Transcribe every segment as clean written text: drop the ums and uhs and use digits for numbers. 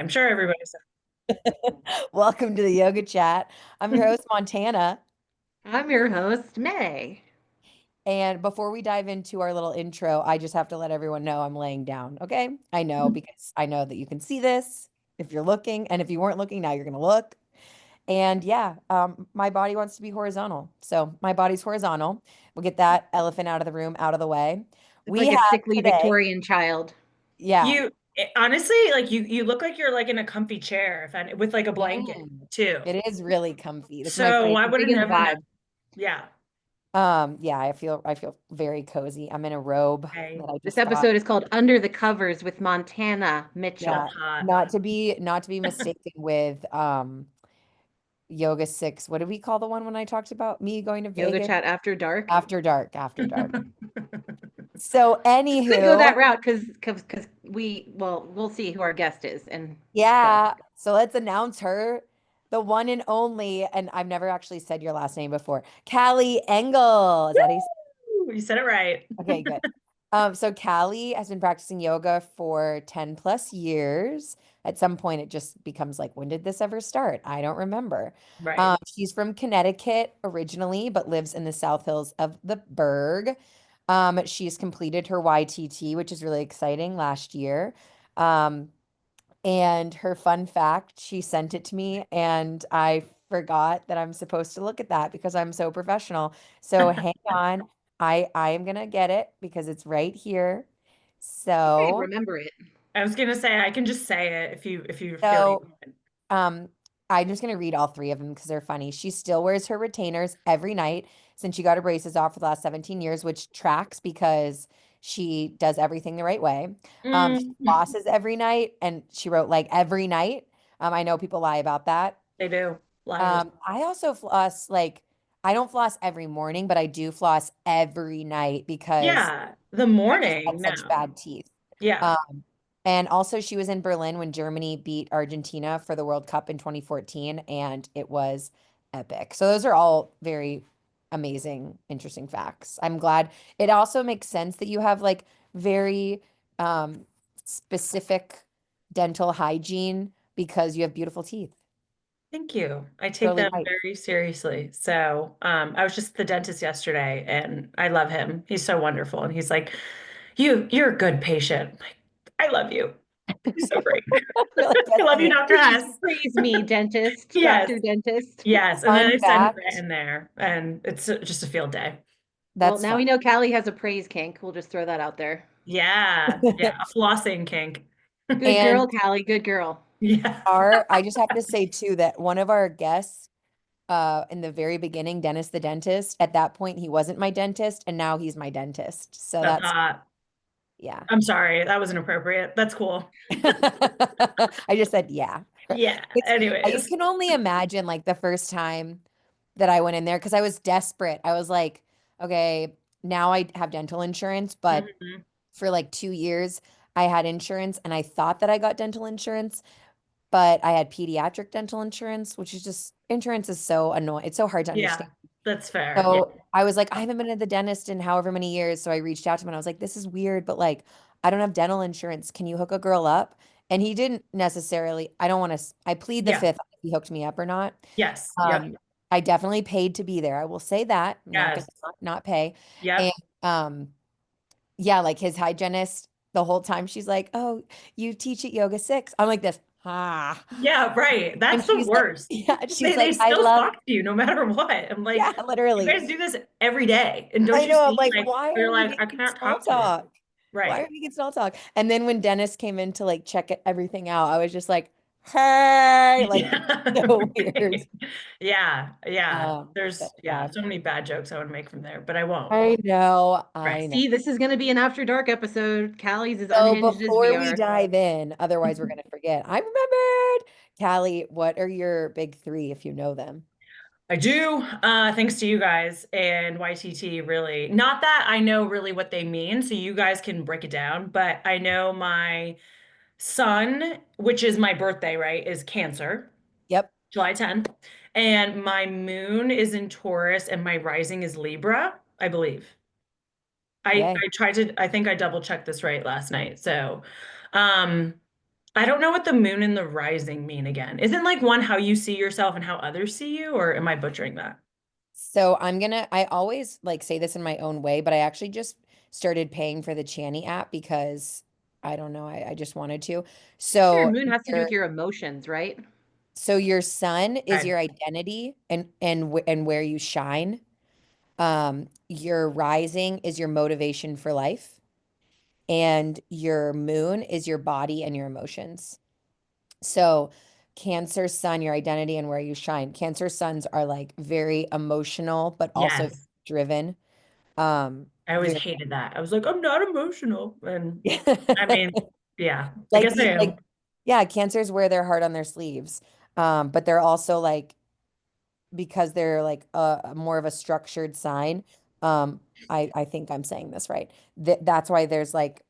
I'm sure everybody's. Welcome to the yoga chat. I'm your host, Montana. I'm your host, May. And before we dive into our little intro, I just have to let everyone know I'm laying down. Okay. I know because I know that you can see this if you're looking. And if you weren't looking, now you're going to look. And yeah, my body wants to be horizontal. So my body's horizontal. We'll get that elephant out of the room, out of the way. It's We like a have sickly today, Victorian child. yeah. Honestly, like you look like you're like in a comfy chair, with like a blanket too. It is really comfy. That's my So I favorite. would have Thing. never known. Yeah. Yeah, I feel very cozy. I'm in a robe Okay. that I This just got. episode is called Under the Covers with Montana Yeah, Mitchell. Hot. not to be mistaken with Yoga 6. What did we call the one when I talked about me going to Yoga Vegas? chat after dark. After dark, after dark. Could So go anywho, that route because we'll see who our guest is and go. yeah. So let's announce her, the one and only, and I've never actually said your last name before. Callie Engel. Is that how you say Woo! You said it right. it? Okay, good. So Callie has been practicing yoga for 10 plus years. At some point, it just becomes like, when did this ever start? I don't remember. Right. She's from Connecticut originally, but lives in the South Hills of the Berg. She's completed her YTT, which is really exciting, last year. Um, and her fun fact, she sent it to me, and I forgot that I'm supposed to look at that because I'm so professional. So hang on. I am gonna get it because it's right here. Okay, So remember it. I was gonna say I can just say it if you feel you so um I'm just gonna read all three of them because they're funny. She still wears her retainers every night since she got her braces off for the last 17 years, which tracks because she does everything the right way. She Mm, flosses every night, and she wrote like every night. I know people lie about that. they do. Liars. I also floss like I don't floss every morning, but I do floss every night because Yeah, the I just morning had such now. bad teeth. Yeah. Um, and also she was in Berlin when Germany beat Argentina for the World Cup in 2014, and it was epic. So those are all very amazing, interesting facts. I'm glad. It also makes sense that you have like very specific dental hygiene because you have beautiful teeth. Thank you. I take Totally them right. very seriously. So, I was just at the dentist yesterday and I love him. He's so wonderful. And he's like, you're a good patient. I'm like, I love you. He's so great. You're like, I yes, love I you, am. Dr. Please Hess. praise me, dentist, Yes. Dr. Dentist. Yes. And then Fun I send Brett fact. in there and it's just a field day. Well, That's now fun. we know Callie has a praise kink. We'll just throw that out there. Yeah. Yeah. A flossing kink. Good And girl, Callie. Good girl. Yeah. I just have to say too that one of our guests in the very beginning, Dennis the dentist, at that point he wasn't my dentist and now he's my dentist. So That's that's hot. yeah. I'm sorry. That was inappropriate. That's cool. I just said yeah. Yeah. You Anyways. can only imagine like the first time that I went in there because I was desperate. I was like, okay, now I have dental insurance, but Mhm. for like 2 years I had insurance and I thought that I got dental insurance, but I had pediatric dental insurance, which is just insurance is so annoying. It's so hard to Yeah. understand. That's fair. Yeah. So I was like, I haven't been to the dentist in however many years. So I reached out to him and I was like, this is weird, but like, I don't have dental insurance. Can you hook a girl up? And he didn't necessarily, I don't want to, I plead the Yeah. fifth if he hooked me up or not. Yes. Yep. Um, I definitely paid to be there. I will say that. I'm not going Yes. to not pay. And Yep. um, yeah, like his hygienist, the whole time she's like, oh, you teach at Yoga 6. I'm like this, ah. Yeah, right. And That's the she's like, worst. yeah, she's They like, I still love, talk to you no matter what. I'm like, yeah, you literally. guys do this every day. And don't I you know. I'm see, like, like, why you're are we like, I making can't small talk to her. talk? Why are Right. we making small talk? And then when Dennis came in to like check everything out, I was just like, hey, like Yeah. so weird. Yeah. Yeah. But There's, yeah, yeah, so many bad jokes I would make from there, but I won't. I know, Right. I know. See, this is going to be an after dark episode. Callie's as So unhinged as we before we are. dive in, otherwise we're gonna forget. I remembered. Callie, what are your big three if you know them? I do, thanks to you guys and YTT, really. Not that I know really what they mean, so you guys can break it down, but I know my sun, which is my birthday, right, is Cancer, Yep. July 10th. And my moon is in Taurus and my rising is Libra, I believe. I Yay. I tried to I think I double checked this right last night. So, um I don't know what the moon and the rising mean again. Isn't like one how you see yourself and how others see you, or am I butchering that? So I always like say this in my own way, but I actually just started paying for the Channy app because I don't know, I just wanted to. So your So moon has to do your with your emotions, right? so your sun is Okay. your identity and where you shine. Your rising is your motivation for life, and your moon is your body and your emotions. So Cancer sun, your identity and where you shine. Cancer suns are like very emotional, but also Yes. driven. I always Very hated that. I was like, I'm not emotional. And I mean, yeah, I like guess I the am. like yeah, cancers wear their heart on their sleeves. But they're also like because they're like a more of a structured sign. I think I'm saying this right. That's why there's like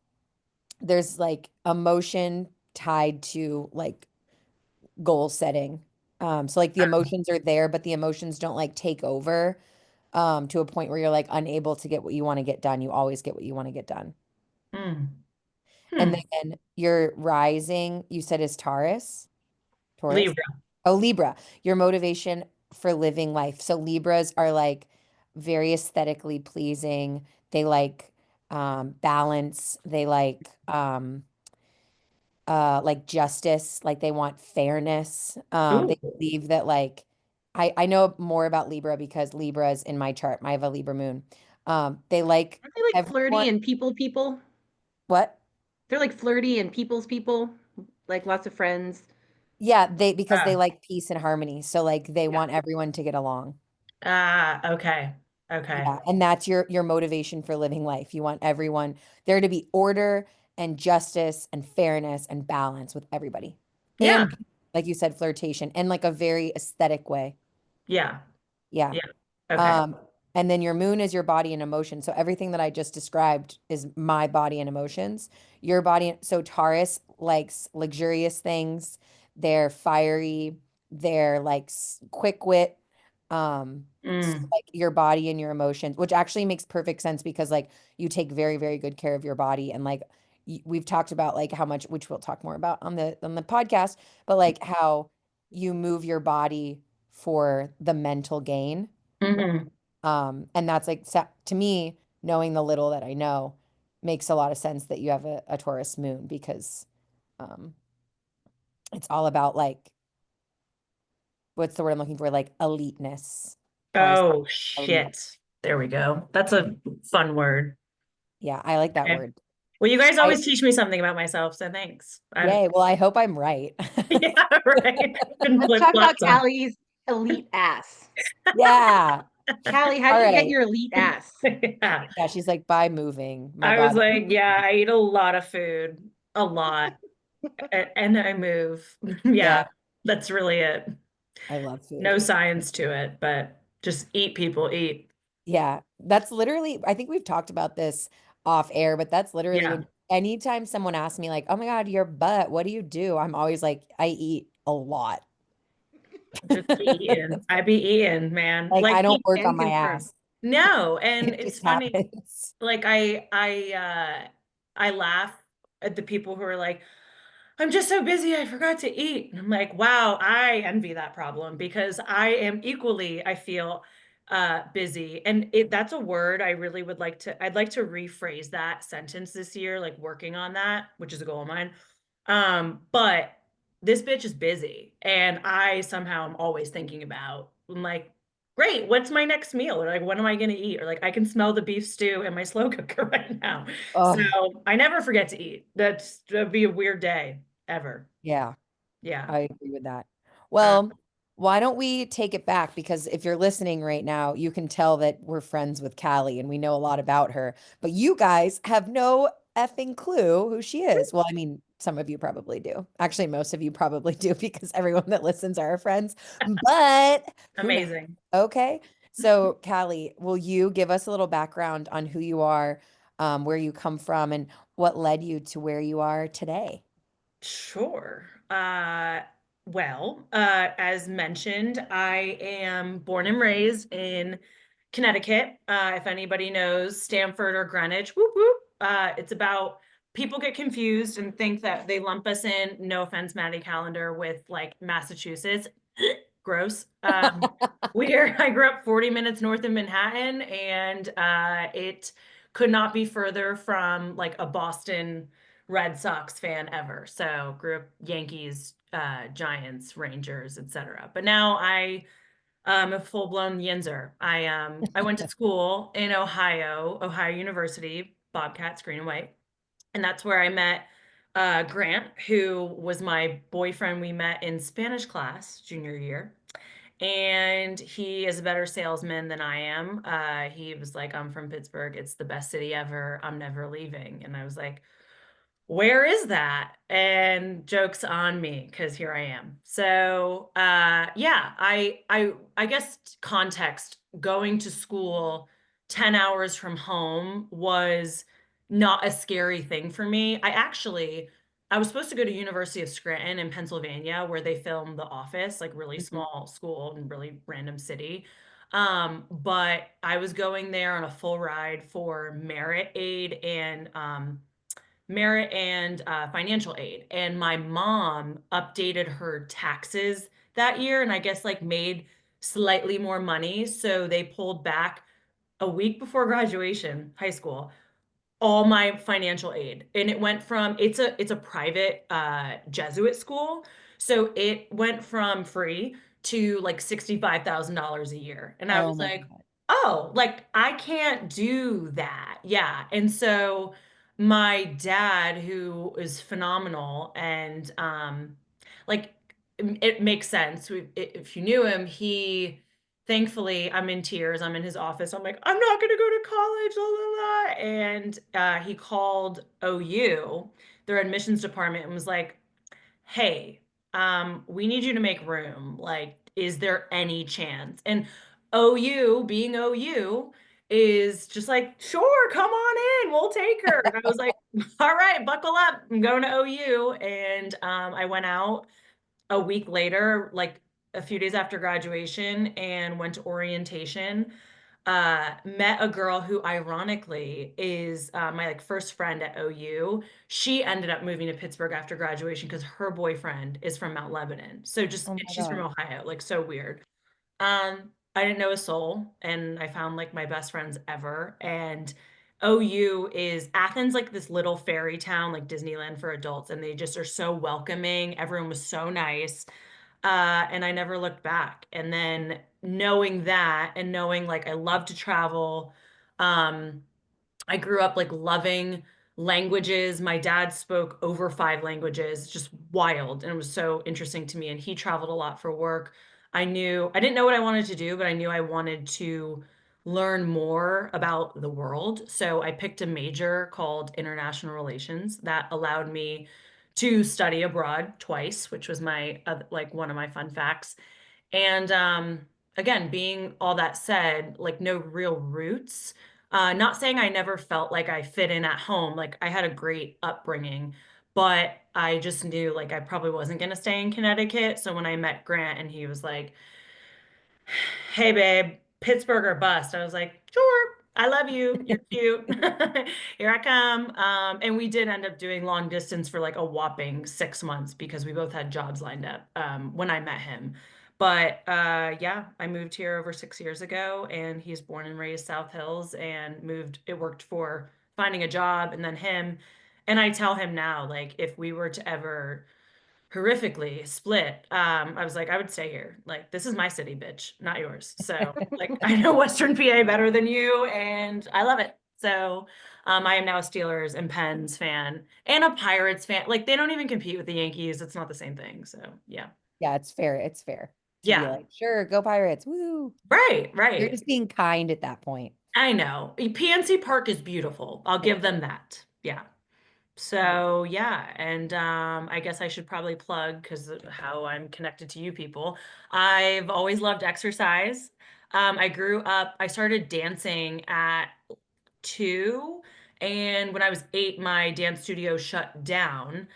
emotion tied to like goal setting. So like the emotions are there, but the emotions don't like take over to a point where you're like unable to get what you want to get done. You always get what you want to get done. Mm. And Hmm. then your rising, you said is Taurus, Taurus. Libra. Oh, Libra, your motivation for living life. So Libras are like very aesthetically pleasing. They like balance. They like justice, like they want fairness. They Ooh. believe that like I know more about Libra because Libra is in my chart. I have a Libra moon. They like Aren't they like everyone. flirty and people? What? They're like flirty and people's people, like lots of friends. Yeah, they because they Ah, like peace and harmony. So like they Yeah. want everyone to get along. okay. Okay. Yeah, and that's your motivation for living life. You want everyone there to be order and justice and fairness and balance with everybody. Yeah. And like you said, flirtation and like a very aesthetic way. Yeah. Yeah. Yeah. Okay. Um, and then your moon is your body and emotion. So everything that I just described is my body and emotions. Your body, so Taurus likes luxurious things. They're fiery. They're like quick wit. So Mm. like your body and your emotions, which actually makes perfect sense because like you take very, very good care of your body. And like we've talked about like how much, which we'll talk more about on the podcast, but like how you move your body for the mental gain. Hmm. And that's like to me, knowing the little that I know makes a lot of sense that you have a Taurus moon because um it's all about like what's the word I'm looking for? Like eliteness. Taurus Oh, elite. shit. There we go. That's a fun word. Yeah, I like that Okay. word. Well, you guys I always teach me something about myself, so thanks. Yay. Well, I hope I'm right. Yeah, right. Been Let's talk about flip-flops on. Callie's elite ass. Yeah. Callie, how All do you get right. your elite ass? Yeah. Yeah, she's like by moving. My I was body. like, yeah, I eat a lot of food, a lot, and I move. Yeah, Yeah, that's really it. I love food. No science to it, but just eat, people, eat. Yeah, that's literally, I think we've talked about this off air, but that's literally Yeah, when anytime someone asks me, like, oh my God, your butt, what do you do? I'm always like, I eat a lot. just be eating. I be eating, man. Like, I Like, don't work Can on my confirm. ass. no, and It it's just funny. happens. Like I laugh at the people who are like, I'm just so busy, I forgot to eat. And I'm like, wow, I envy that problem because I am equally, I feel busy. And that's a word I really would like to, I'd like to rephrase that sentence this year, like working on that, which is a goal of mine. But this bitch is busy and I somehow am always thinking about, I'm like, great, what's my next meal? Or like, what am I going to eat? Or like, I can smell the beef stew in my slow cooker right now. So Oh, I never forget to eat. That'd be a weird day ever. yeah. Yeah. I agree with that. Uh, Well, why don't we take it back? Because if you're listening right now, you can tell that we're friends with Callie and we know a lot about her. But you guys have no effing clue who she is. Well, I mean, some of you probably do. Actually, most of you probably do because everyone that listens are our friends. But who knows? amazing. Okay. So, Callie, will you give us a little background on who you are, where you come from, and what led you to where you are today? Sure. As mentioned, I am born and raised in Connecticut. If anybody knows Stamford or Greenwich, whoop whoop. It's about people get confused and think that they lump us in, no offense, Maddie Callender, with like Massachusetts. Gross. I grew up 40 minutes north of Manhattan, and it could not be further from like a Boston Red Sox fan ever. So grew up Yankees, Giants, Rangers, etc. But now I'm a full-blown Yinzer. I went to school in Ohio University, Bobcats, green and white. And that's where I met Grant, who was my boyfriend. We met in Spanish class junior year. And he is a better salesman than I am. He was like, I'm from Pittsburgh. It's the best city ever. I'm never leaving. And I was like, where is that? And joke's on me because here I am. So yeah, I guess context, going to school 10 hours from home was not a scary thing for me. I was supposed to go to University of Scranton in Pennsylvania, where they filmed The Office, like really Mhm. small school and really random city. But I was going there on a full ride for merit and financial aid. And my mom updated her taxes that year, and I guess like made slightly more money. So they pulled back a week before graduation, high school, all my financial aid. And it went from, it's a private Jesuit school. So it went from free to like $65,000 a year. And I Oh was my like, God. oh, like I can't do that. Yeah. And so my dad, who is phenomenal, and like it makes sense. If you knew him, he thankfully, I'm in tears. I'm in his office. I'm like, I'm not going to go to college, la, la, la. And he called OU, their admissions department, and was like, hey, we need you to make room. Like, is there any chance? And OU, being OU, is just like, sure, come on in, we'll take her. And I was like, all right, buckle up. I'm going to OU. And I went out a week later, like a few days after graduation, and went to orientation. Met a girl who ironically is my like first friend at OU. She ended up moving to Pittsburgh after graduation because her boyfriend is from Mount Lebanon. So just, Oh and my she's from God. Ohio, like so weird. I didn't know a soul, and I found like my best friends ever. And OU is Athens, like this little fairy town, like Disneyland for adults, and they just are so welcoming. Everyone was so nice. And I never looked back. And then knowing that and knowing like I love to travel, um, I grew up like loving languages. My dad spoke over 5 languages, just wild. And it was so interesting to me. And he traveled a lot for work. I didn't know what I wanted to do, but I knew I wanted to learn more about the world. So I picked a major called international relations that allowed me to study abroad twice, which was my like one of my fun facts. And again, being all that said, like no real roots. Not saying I never felt like I fit in at home. Like I had a great upbringing, but I just knew like I probably wasn't going to stay in Connecticut. So when I met Grant and he was like, hey babe, Pittsburgh or bust. I was like, sure, I love you. You're cute. Here I come. And we did end up doing long distance for like a whopping 6 months because we both had jobs lined up when I met him. But yeah, I moved here over 6 years ago, and he's born and raised South Hills and moved. It worked for finding a job and then him. And I tell him now, like, if we were to ever horrifically split, I was like, I would stay here. Like, this is my city, bitch, not yours. So, like, I know Western PA better than you, and I love it. So, I am now a Steelers and Pens fan and a Pirates fan. Like, they don't even compete with the Yankees. It's not the same thing. So, yeah. Yeah, it's fair. It's fair to be Yeah. like, sure, go Pirates. Woo. Right, You're right. just being kind at that point. I know. PNC Park is beautiful. I'll It give them that. Yeah. is. So yeah, and I guess I should probably plug because how I'm connected to you people. I've always loved exercise. I started dancing at 2, and when I was 8, my dance studio shut down.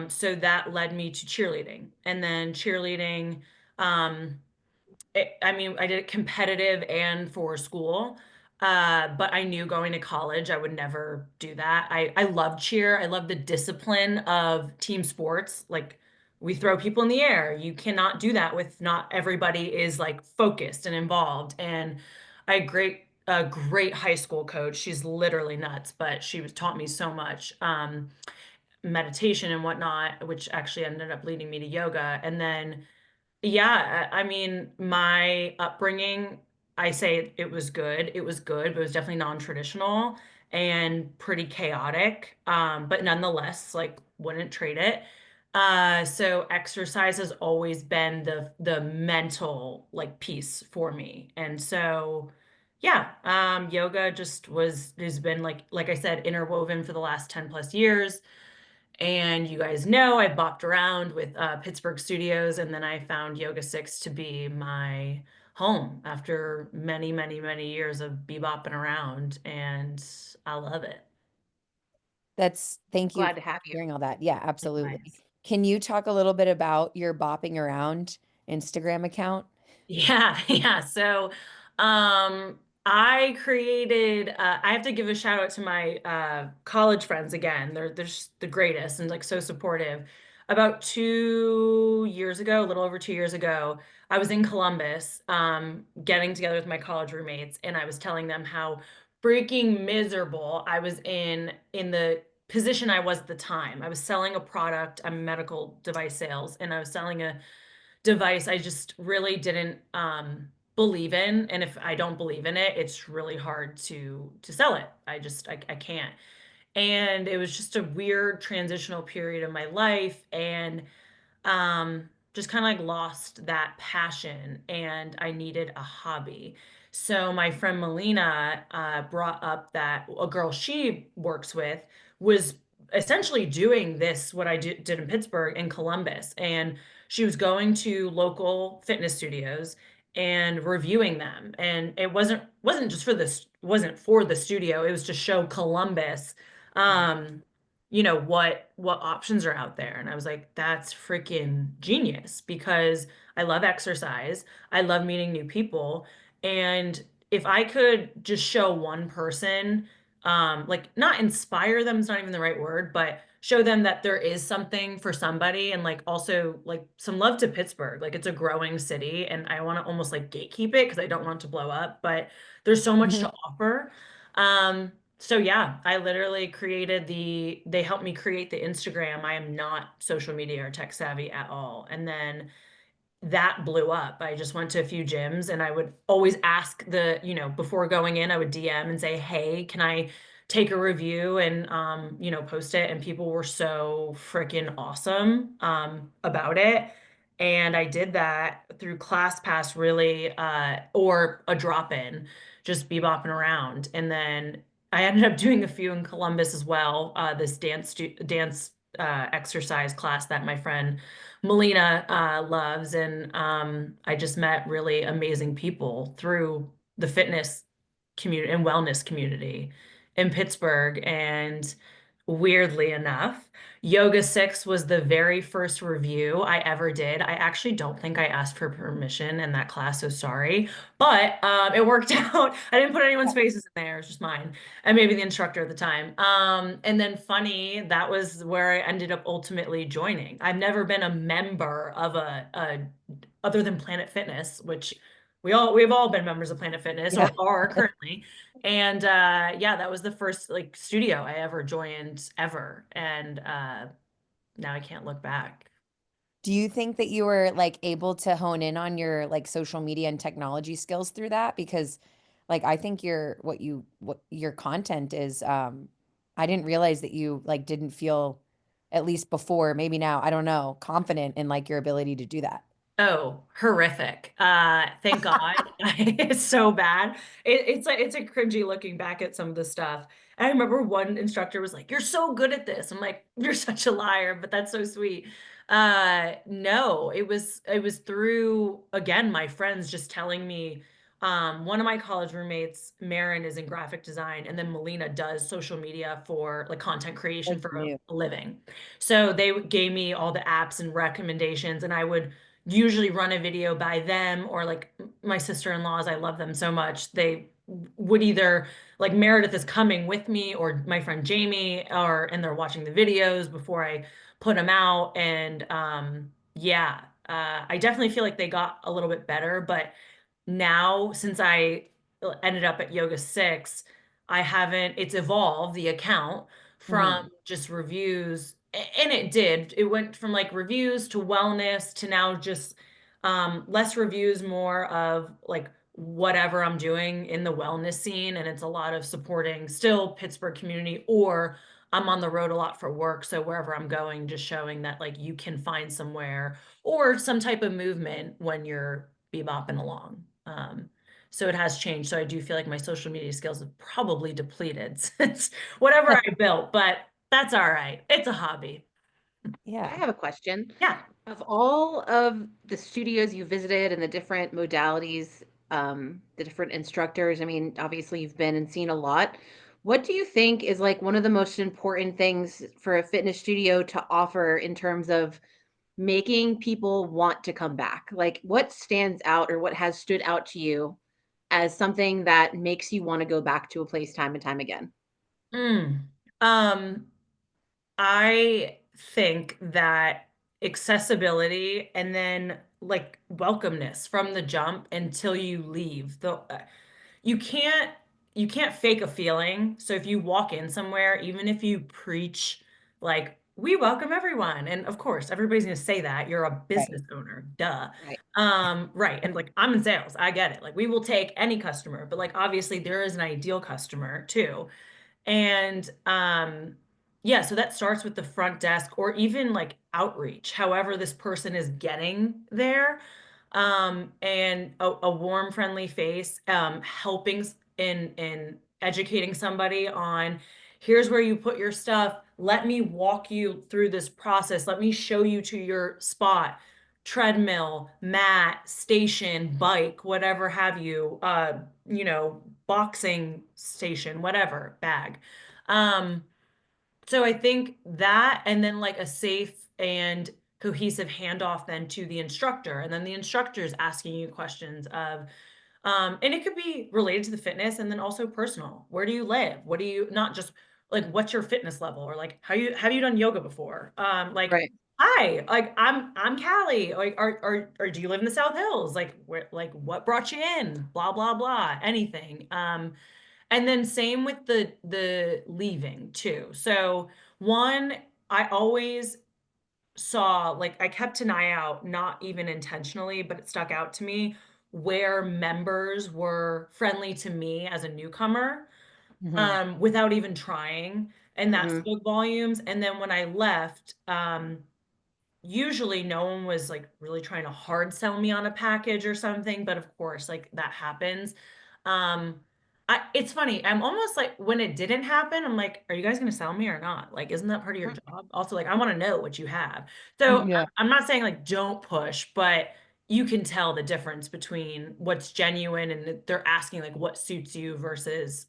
So that led me to cheerleading, and then I mean, I did it competitive and for school. But I knew going to college I would never do that. I love cheer. I love the discipline of team sports. Like we throw people in the air. You cannot do that with not everybody is like focused and involved. And I had a great high school coach. She's literally nuts, but she was taught me so much. Meditation and whatnot, which actually ended up leading me to yoga. And then yeah, I mean, my upbringing, I say it was good. It was good, but it was definitely non-traditional and pretty chaotic. But nonetheless, like wouldn't trade it. So exercise has always been the mental like piece for me. And so yeah, yoga just has been like I said, interwoven for the last 10 plus years. And you guys know I've bopped around with Pittsburgh studios, and then I found Yoga 6 to be my home after many, many, many years of bebopping around, and I love it. Thank you Glad for to have you. sharing all that. Yeah, absolutely. Likewise. Can you talk a little bit about your bopping around Instagram account? Yeah, yeah. So, I created, I have to give a shout out to my college friends again. They're just the greatest and like so supportive. About 2 years ago, a little over 2 years ago, I was in Columbus, getting together with my college roommates, and I was telling them how freaking miserable I was in the position I was at the time. I was selling a product, I'm medical device sales, and I was selling a device I just really didn't believe in. And if I don't believe in it, it's really hard to sell it. I can't. And it was just a weird transitional period of my life. And just kind of like lost that passion and I needed a hobby. So my friend Melina brought up that a girl she works with was essentially doing this, what did in Pittsburgh in Columbus. And she was going to local fitness studios and reviewing them. And it wasn't just for this, wasn't for the studio, it was to show Columbus um what options are out there. And I was like, that's freaking genius because I love exercise. I love meeting new people. And if I could just show one person, like not inspire them is not even the right word, but show them that there is something for somebody and like also like some love to Pittsburgh. Like it's a growing city and I want to almost like gatekeep it because I don't want it to blow up, but there's so much to offer. So yeah, I literally they helped me create the Instagram. I am not social media or tech savvy at all. And then that blew up. I just went to a few gyms and I would always ask before going in, I would DM and say, "Hey, can I take a review and post it?" And people were so freaking awesome about it. And I did that through ClassPass really or a drop-in, just bebopping around. And then I ended up doing a few in Columbus as well, this dance exercise class that my friend Melina loves. And I just met really amazing people through the fitness community and wellness community in Pittsburgh. And weirdly enough, Yoga 6 was the very first review I ever did. I actually don't think I asked for permission in that class, so sorry. But it worked out. I didn't put anyone's faces in there, it was just mine and maybe the instructor at the time. And then funny, that was where I ended up ultimately joining. I've never been a member of a other than Planet Fitness, which we've all been members of Planet Fitness Yeah. or are currently. And yeah, that was the first like studio I ever joined ever. And now I can't look back. Do you think that you were like able to hone in on your like social media and technology skills through that? Because like I think what your content is I didn't realize that you like didn't feel at least before, maybe now, I don't know, confident in like your ability to do that. Oh, horrific. Thank God. It's so bad. It's a cringy looking back at some of the stuff. I remember one instructor was like, "You're so good at this." I'm like, "You're such a liar," but that's so sweet. No, it was through again my friends just telling me one of my college roommates, Marin, is in graphic design, and then Melina does social media for like content creation Like for new. a living. So they gave me all the apps and recommendations, and I would usually run a video by them or like my sister-in-laws. I love them so much. would either like Meredith is coming with me or my friend Jamie or and they're watching the videos before I put them out. And yeah, I definitely feel like they got a little bit better, but now since I ended up at Yoga 6, I haven't, it's evolved the account Hmm. from just reviews, and it did. It went from like reviews to wellness to now just less reviews, more of like whatever I'm doing in the wellness scene. And it's a lot of supporting still Pittsburgh community, or I'm on the road a lot for work. So wherever I'm going, just showing that like you can find somewhere or some type of movement when you're bebopping along. So it has changed. So I do feel like my social media skills have probably depleted since whatever I built, but that's all right. It's a hobby. I Yeah. have a question. Yeah. Of all of the studios you visited and the different modalities, the different instructors, I mean, obviously you've been and seen a lot. What do you think is like one of the most important things for a fitness studio to offer in terms of making people want to come back? Like what stands out or what has stood out to you as something that makes you want to go back to a place time and time again? Mm. Um, I think that accessibility and then like welcomeness from the jump until you leave. You can't you can't fake a feeling. So if you walk in somewhere, even if you preach like we welcome everyone, and of course everybody's gonna say that, you're a Right. business owner, duh. Right. Right. And like I'm in sales, I get it. Like we will take any customer, but like obviously there is an ideal customer too. And yeah, so that starts with the front desk or even like outreach, however this person is getting there. And a warm, friendly face, helping in educating somebody on here's where you put your stuff. Let me walk you through this process. Let me show you to your spot, treadmill, mat, station, bike, whatever have you, boxing station, whatever, bag. Um, so I think that, and then like a safe and cohesive handoff then to the instructor, and then the instructor is asking you questions of, and it could be related to the fitness and then also personal. Where do you live? What do you, not just like what's your fitness level, or like how you have you done yoga before? Like Right. hi, like I'm Callie. Like or do you live in the South Hills? Like where, like what brought you in? Blah blah blah. Anything. And then same with the leaving too. So one, I always saw like I kept an eye out, not even intentionally, but it stuck out to me where members were friendly to me as a newcomer, Hmm. without even trying. And that Hmm. spoke volumes. And then when I left, usually no one was like really trying to hard sell me on a package or something, but of course, like that happens. Um, it's funny. I'm almost like when it didn't happen, I'm like, are you guys going to sell me or not? Like, isn't that part of your job? Also, like, I want to know what you have. So Yeah. I'm not saying like don't push, but you can tell the difference between what's genuine and they're asking like what suits you versus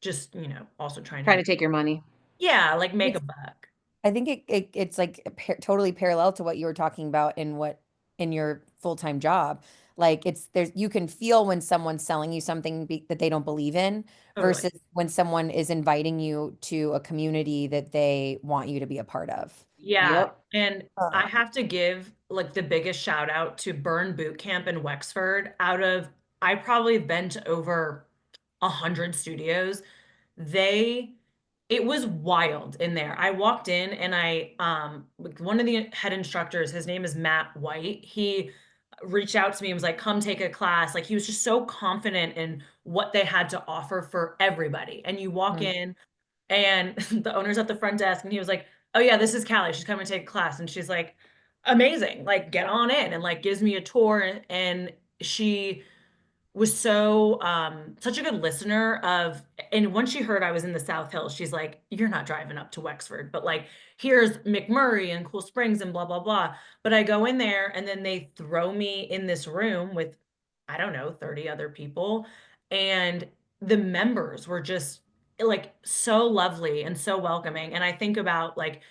just, also trying to Trying make, to take your money. yeah, like make a It's buck. I think it's like totally parallel to what you were talking about in your full-time job. Like it's there's you can feel when someone's selling you something that they don't believe in Totally. versus when someone is inviting you to a community that they want you to be a part of. Yeah, Yep. and I have to give like the biggest shout out to Burn Boot Camp in Wexford. Out of I probably have been to over 100 studios. They it was wild in there. I walked in and like one of the head instructors, his name is Matt White. He reached out to me and was like, "Come take a class." Like he was just so confident in what they had to offer for everybody. And you walk Mhm. in and the owner's at the front desk and he was like, "Oh yeah, this is Callie. She's coming to take a class." And she's like, "Amazing. Like get on in." And like gives me a tour, and she was so such a good listener of, and once she heard I was in the South Hills, she's like, "You're not driving up to Wexford, but like here's McMurray and Cool Springs and blah blah blah." But I go in there and then they throw me in this room with, I don't know, 30 other people, and the members were just like so lovely and so welcoming. And I think about like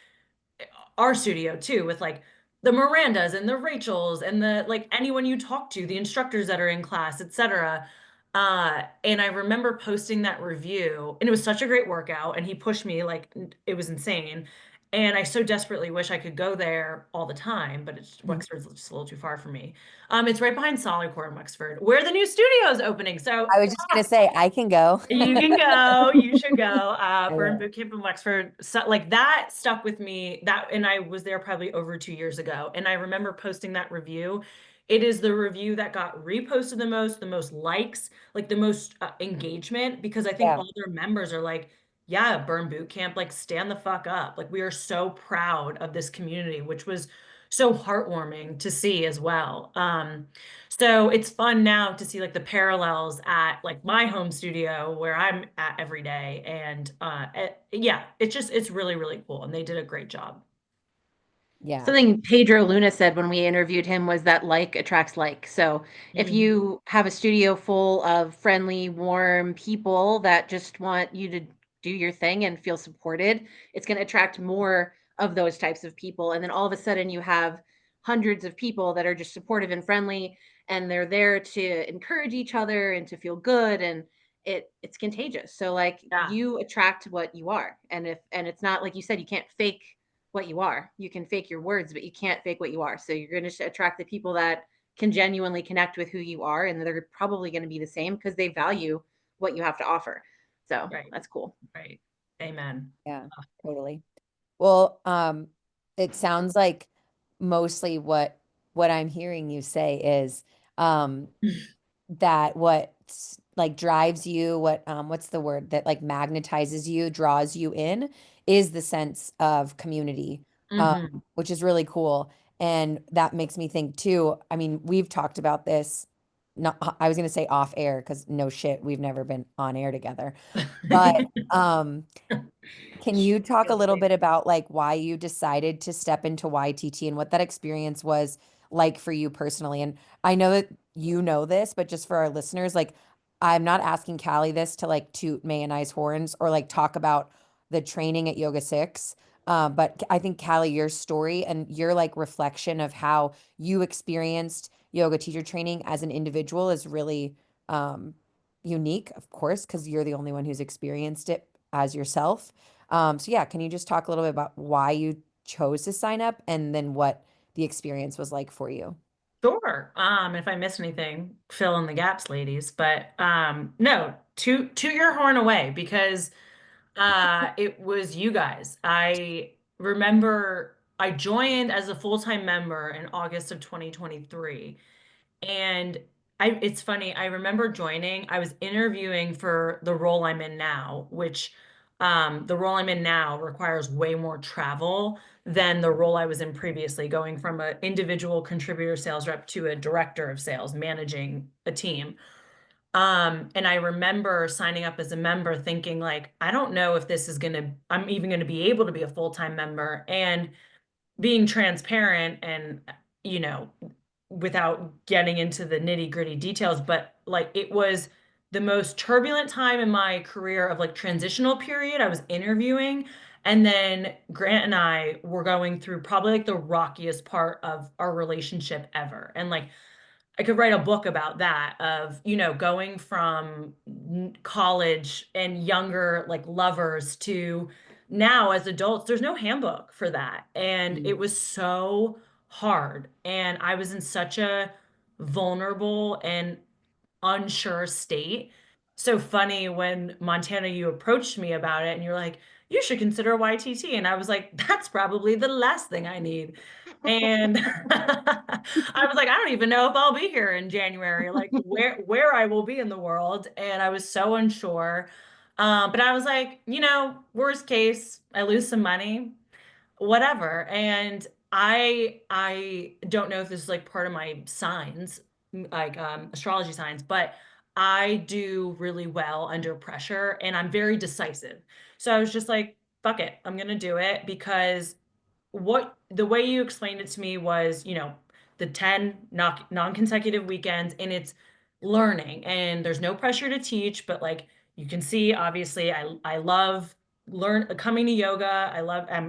our studio too, with like the Mirandas and the Rachels and the like anyone you talk to, the instructors that are in class, etc. And I remember posting that review, and it was such a great workout, and he pushed me like it was insane. And I so desperately wish I could go there all the time, but Mhm. Wexford's just a little too far for me. It's right behind Solidcore in Wexford, where the new studio is opening. So I was just gonna say I can go. you can go. You should go. I Burn will. Boot Camp in Wexford. So, like that stuck with me. That and I was there probably over 2 years ago. And I remember posting that review. It is the review that got reposted the most likes, like the most engagement, because I think Yeah, all their members are like, yeah, Burn Boot Camp, like stand the fuck up. Like we are so proud of this community, which was so heartwarming to see as well. So it's fun now to see like the parallels at like my home studio where I'm at every day. And yeah, it's really, really cool. And they did a great job. yeah, Something Pedro Luna said when we interviewed him was that like attracts like. So if Mhm. you have a studio full of friendly, warm people that just want you to do your thing and feel supported, it's going to attract more of those types of people. And then all of a sudden you have hundreds of people that are just supportive and friendly, and they're there to encourage each other and to feel good, and it's contagious. So like Yeah, you attract what you are. And it's not like you said, you can't fake what you are. You can fake your words, but you can't fake what you are. So you're going to attract the people that can genuinely connect with who you are, and they're probably going to be the same because they value what you have to offer. So right, that's cool. right. Amen. yeah, totally. Well, it sounds like mostly what I'm hearing you say is um that what like drives you, what's the word that like magnetizes you, draws you in is the sense of community, Hmm. which is really cool. And that makes me think too. I mean, we've talked about this. Not, I was gonna say off air because no shit, we've never been on air together. But um, can you talk a little Guilty. bit about like why you decided to step into YTT and what that experience was like for you personally? And I know that you know this, but just for our listeners, like I'm not asking Callie this to like toot May and I's horns or like talk about the training at Yoga Six. But I think Callie, your story and your like reflection of how you experienced yoga teacher training as an individual is really unique, of course, because you're the only one who's experienced it as yourself. So yeah, can you just talk a little bit about why you chose to sign up and then what the experience was like for you? Sure. If I miss anything, fill in the gaps, ladies. But no, toot your horn away because it was you guys. I remember I joined as a full-time member in August of 2023. And it's funny, I remember joining, I was interviewing for the role I'm in now, which the role I'm in now requires way more travel than the role I was in previously, going from an individual contributor sales rep to a director of sales, managing a team. And I remember signing up as a member thinking like, I don't know if this is I'm even gonna be able to be a full-time member. And being transparent and, you know, without getting into the nitty-gritty details, but like it was the most turbulent time in my career of like transitional period. I was interviewing, and then Grant and I were going through probably like the rockiest part of our relationship ever. And like I could write a book about that of, going from college and younger like lovers to now as adults. There's no handbook for that. And it Mm. was so hard. And I was in such a vulnerable and unsure state. So funny when Montana, you approached me about it and you're like, you should consider YTT. And I was like, that's probably the last thing I need. And I was like, I don't even know if I'll be here in January, like where I will be in the world. And I was so unsure. But I was like, worst case, I lose some money, whatever. And I don't know if this is like part of my signs, like astrology signs, but I do really well under pressure and I'm very decisive. So I was just like, fuck it, I'm gonna do it because what the way you explained it to me was, the 10 non-consecutive weekends, and it's learning and there's no pressure to teach, but like you can see, obviously, I love coming to yoga.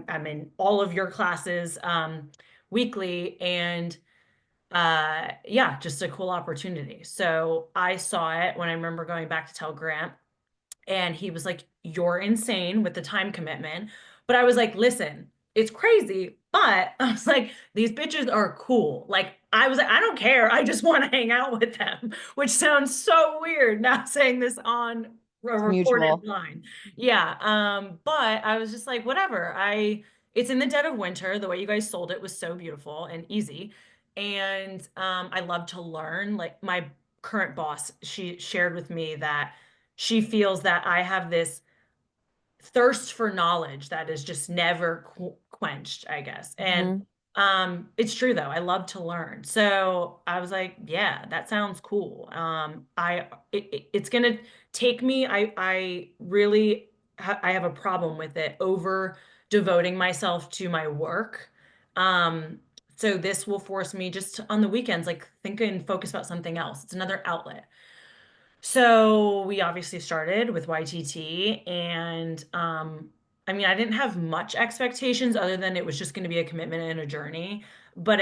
I'm in all of your classes weekly, and yeah, just a cool opportunity. So I saw it when I remember going back to tell Grant, and he was like, "You're insane with the time commitment." But I was like, "Listen, it's crazy." But I was like, "These bitches are cool." Like, I was like, "I don't care. I just want to hang out with them," which sounds so weird now saying this on a It's recorded mutual. line. Yeah. But I was just like, whatever. It's in the dead of winter. The way you guys sold it was so beautiful and easy. And I love to learn. Like my current boss, she shared with me that she feels that I have this thirst for knowledge that is just never quenched, I guess. And Hmm. it's true though. I love to learn. So I was like, yeah, that sounds cool. It's gonna take me. I really I have a problem with it over devoting myself to my work. Um, so this will force me just on the weekends, like think and focus about something else. It's another outlet. So we obviously started with YTT and I mean I didn't have much expectations other than it was just going to be a commitment and a journey, but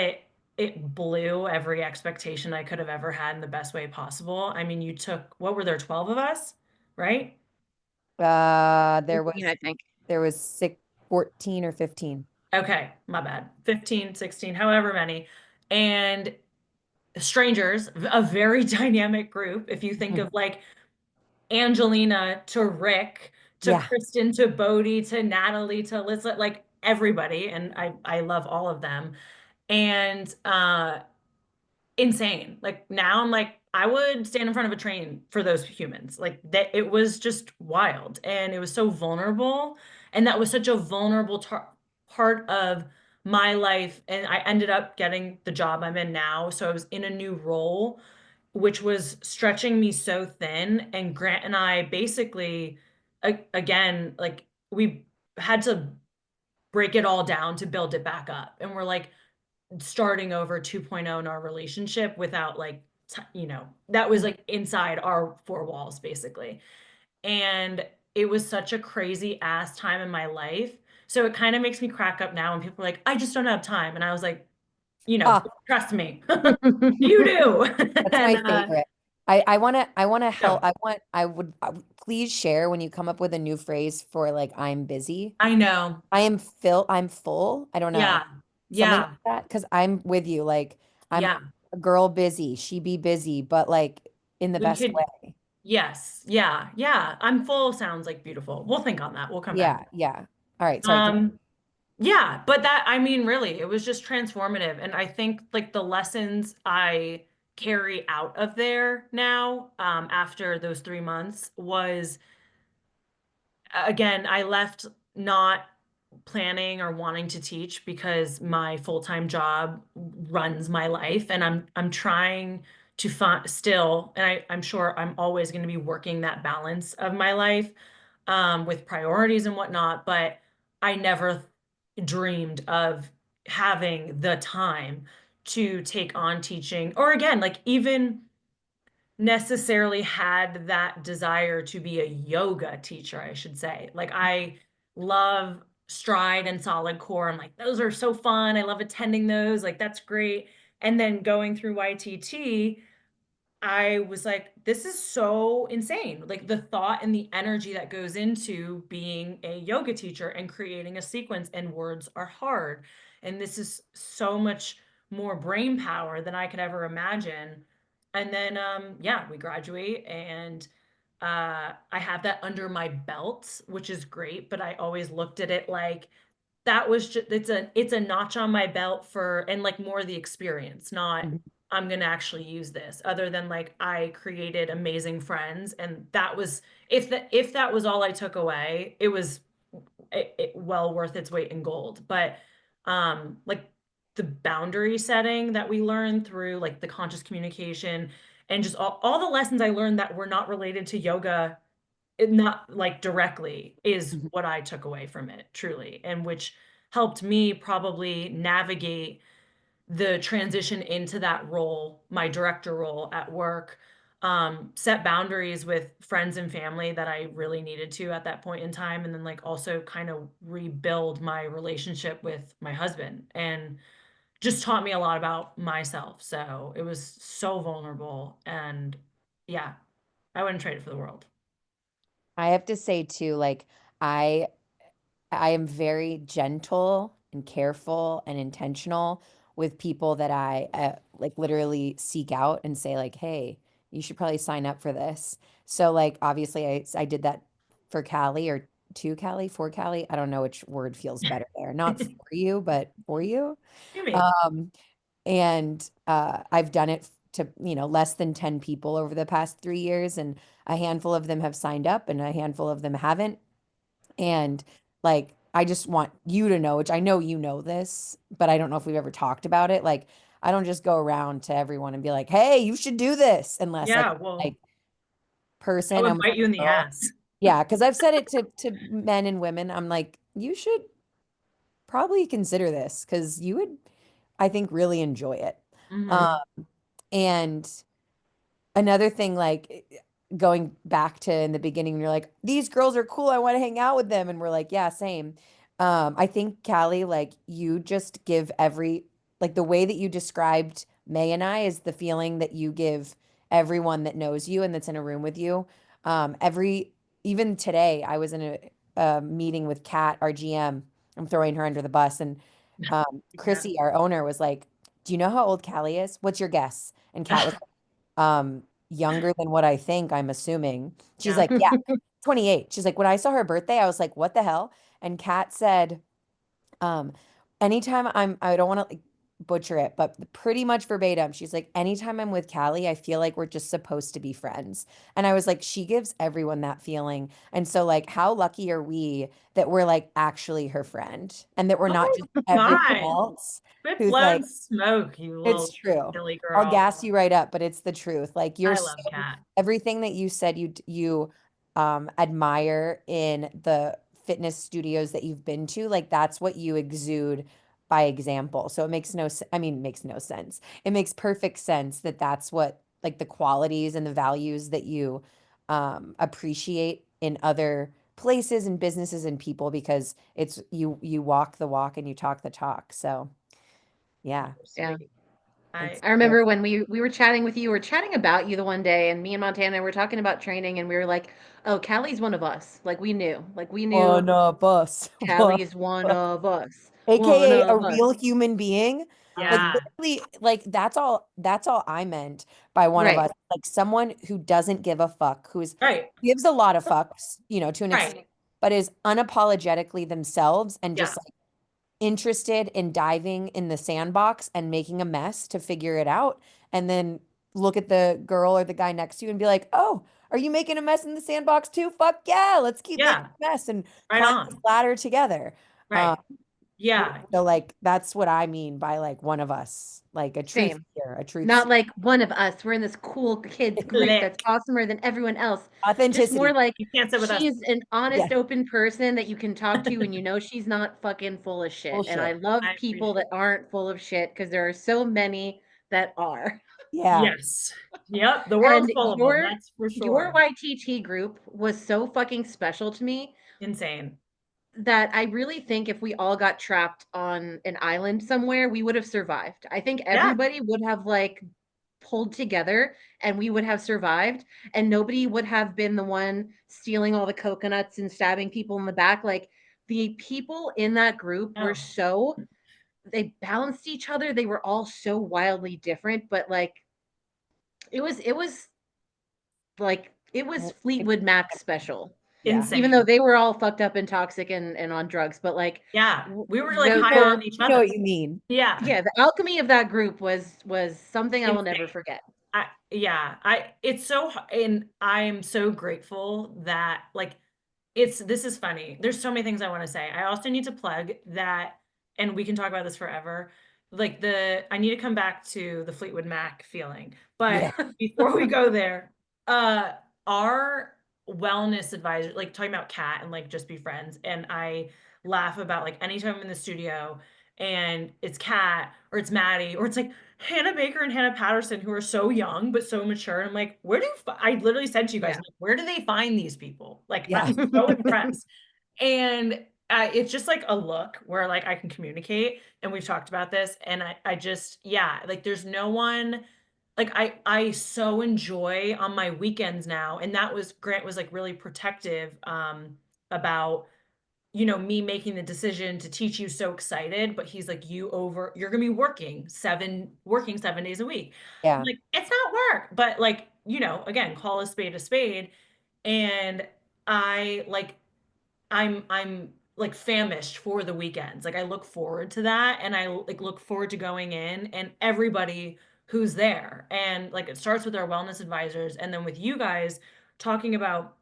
it blew every expectation I could have ever had in the best way possible. I mean, you took what were there 12 of us, right? Uh, there 15, was I think. there was 14 or 15. Okay, my bad. 15, 16, however many. And strangers, a very dynamic group. If you think of like Angelina to Rick to Yeah. Kristen to Bodie to Natalie to Alyssa, like everybody, and I love all of them. And insane. Like now I'm like, I would stand in front of a train for those humans. Like that it was just wild and it was so vulnerable. And that was such a vulnerable part of my life. And I ended up getting the job I'm in now. So I was in a new role, which was stretching me so thin. And Grant and I basically, again, like we had to break it all down to build it back up. And we're like, starting over 2.0 in our relationship without like that was like inside our four walls basically. And it was such a crazy ass time in my life, so it kind of makes me crack up now when people are like, I just don't have time, and I was like, Ah, trust me. You do. that's And my favorite. I wanna no, help. I would please share when you come up with a new phrase for like I'm busy. I know. I'm full. I don't know. Yeah, Something like yeah, that. Because I'm with you. Like I'm yeah, a girl busy. She be busy, but like in the we best could. way. Yes, yeah, yeah, I'm full sounds like beautiful. We'll think on that, we'll come back. Yeah, yeah. All right, sorry. um Yeah, but that, I mean, really, it was just transformative. And I think like the lessons I carry out of there now, after those 3 months was, again, I left not planning or wanting to teach because my full-time job runs my life and I'm trying to find still, and I'm sure I'm always going to be working that balance of my life, with priorities and whatnot, but I never dreamed of having the time to take on teaching or again, like even necessarily had that desire to be a yoga teacher, I should say. Like I love stride and solid core. I'm like, those are so fun. I love attending those. Like that's great. And then going through YTT, I was like, this is so insane. Like the thought and the energy that goes into being a yoga teacher and creating a sequence, and words are hard. And this is so much more brain power than I could ever imagine. And then, yeah, we graduate and I have that under my belt, which is great. But I always looked at it like, that was just it's a notch on my belt for, and like more the experience, not Mhm. I'm gonna actually use this, other than like I created amazing friends, and that was, if that was all I took away, it was well worth its weight in gold. But like the boundary setting that we learned through like the conscious communication and just all the lessons I learned that were not related to yoga, not like directly, is Mhm. what I took away from it truly, and which helped me probably navigate the transition into that role, my director role at work, set boundaries with friends and family that I really needed to at that point in time, and then like also kind of rebuild my relationship with my husband and just taught me a lot about myself. So it was so vulnerable. And yeah, I wouldn't trade it for the world. I have to say too, like I I am very gentle and careful and intentional with people that I like literally seek out and say like, "Hey, you should probably sign up for this." So like obviously I did that for Callie or to Callie, for Callie. I don't know which word feels better there. Not for you, but for you. Maybe. Um, and I've done it to, less than 10 people over the past 3 years, and a handful of them have signed up and a handful of them haven't. And like, I just want you to know, which I know you know this, but I don't know if we've ever talked about it. Like, I don't just go around to everyone and be like, "Hey, you should do this," unless like Yeah, well, like I person, would I'm bite you like, in the girl. ass. Yeah, because I've said it to men and women. I'm like, you should probably consider this because you would, I think, really enjoy it. Um, Hmm. and another thing, like going back to in the beginning, when you're like, these girls are cool, I want to hang out with them. And we're like, yeah, same. I think, Callie, like you just give like the way that you described May and I is the feeling that you give everyone that knows you and that's in a room with you. Even today, I was in a meeting with Kat, our GM. I'm throwing her under the bus. And Yeah. Chrissy, our owner, was like, "Do you know how old Callie is? What's your guess?" And Kat was younger than what I think, I'm assuming. She's Yeah. like, yeah, 28. She's like, when I saw her birthday, I was like, what the hell? And Kat said, um, anytime I don't want to like butcher it, but pretty much verbatim, she's like, anytime I'm with Callie, I feel like we're just supposed to be friends. And I was like, she gives everyone that feeling. And so, like, how lucky are we that we're like actually her friend and that we're not Oh just everyone my. else Quit who's like, blowing smoke, you it's little true. silly I'll girl. gas you right up, but it's the truth. Like you're I so love Cat. everything that you said you admire in the fitness studios that you've been to, like that's what you exude by example. So it makes I mean, makes no sense. It makes perfect sense that that's what like the qualities and the values that you appreciate in other places and businesses and people because it's you walk the walk and you talk the talk. So, Oh, yeah. Yeah. sweet. I It's I remember when we were chatting with you, we were chatting about you the one day, and me and Montana were talking about training, and we were like, "Oh, Callie's one of us." Like we one knew of us. One Callie's one of us. of us, one AKA a of us. real human being. Like Uh-huh. yeah. literally, like that's all I meant by one of Right. us. Like someone who doesn't give a fuck, who's Right. gives a lot of fucks, to an extent, Right. but is unapologetically themselves and Yeah. just interested in diving in the sandbox and making a mess to figure it out and then look at the girl or the guy next to you and be like, "Oh, are you making a mess in the sandbox too? Fuck yeah, let's keep making Yeah. a mess and Right climb this on. ladder together." Um, Right. Yeah. so like that's what I mean by like one of us, like a truth Same. seer, a truth Not seer. like one of us. We're in this cool kids group that's Lick. awesomer than everyone else. Just more Authenticity. like You can't sit with us. she's an Yeah, honest, open person that you can talk to and you know she's not fucking full of shit. And I bullshit. love I people appreciate that aren't full of shit because there are so many that are. Yeah. Yes. Yep. The And world's full of them. That's for your sure. YTT group was so fucking special to me Insane. that I really think if we all got trapped on an island somewhere, we would have survived. I think Yeah. everybody would have like pulled together and we would have survived and nobody would have been the one stealing all the coconuts and stabbing people in the back. Like the people in that group were Oh. so they balanced each other. They were all so wildly different, but like it was like it was Fleetwood Mac special. Yeah. Even though Insane. they were all fucked up and toxic and on drugs, but like Yeah. We were like the high the on each We know other. what you mean. Yeah. yeah, the alchemy of that group was something I will never Insane. forget. Yeah, it's so, and I am so grateful that like this is funny. There's so many things I want to say. I also need to plug that, and we can talk about this forever. Like I need to come back to the Fleetwood Mac feeling. But Yeah. before we go there, uh, our wellness advisor, like talking about Kat and like just be friends, and I laugh about like anytime I'm in the studio and it's Kat or it's Maddie or it's like Hannah Baker and Hannah Patterson who are so young but so mature. And I'm like, I literally said to you guys, Yeah. I'm like, where do they find these people? Like, Yeah. I'm so impressed. And it's just like a look where like I can communicate, and we've talked about this, and I just, yeah, like there's no one, like I so enjoy on my weekends now, and that was Grant was like really protective about, you know, me making the decision to teach you, so excited, but he's like, you're gonna be working 7 days a week. I'm Yeah. like, it's not work, but like, you know, again, call a spade a spade. And I like I'm like famished for the weekends. Like I look forward to that, and I like look forward to going in and everybody who's there. And like it starts with our wellness advisors and then with you guys talking about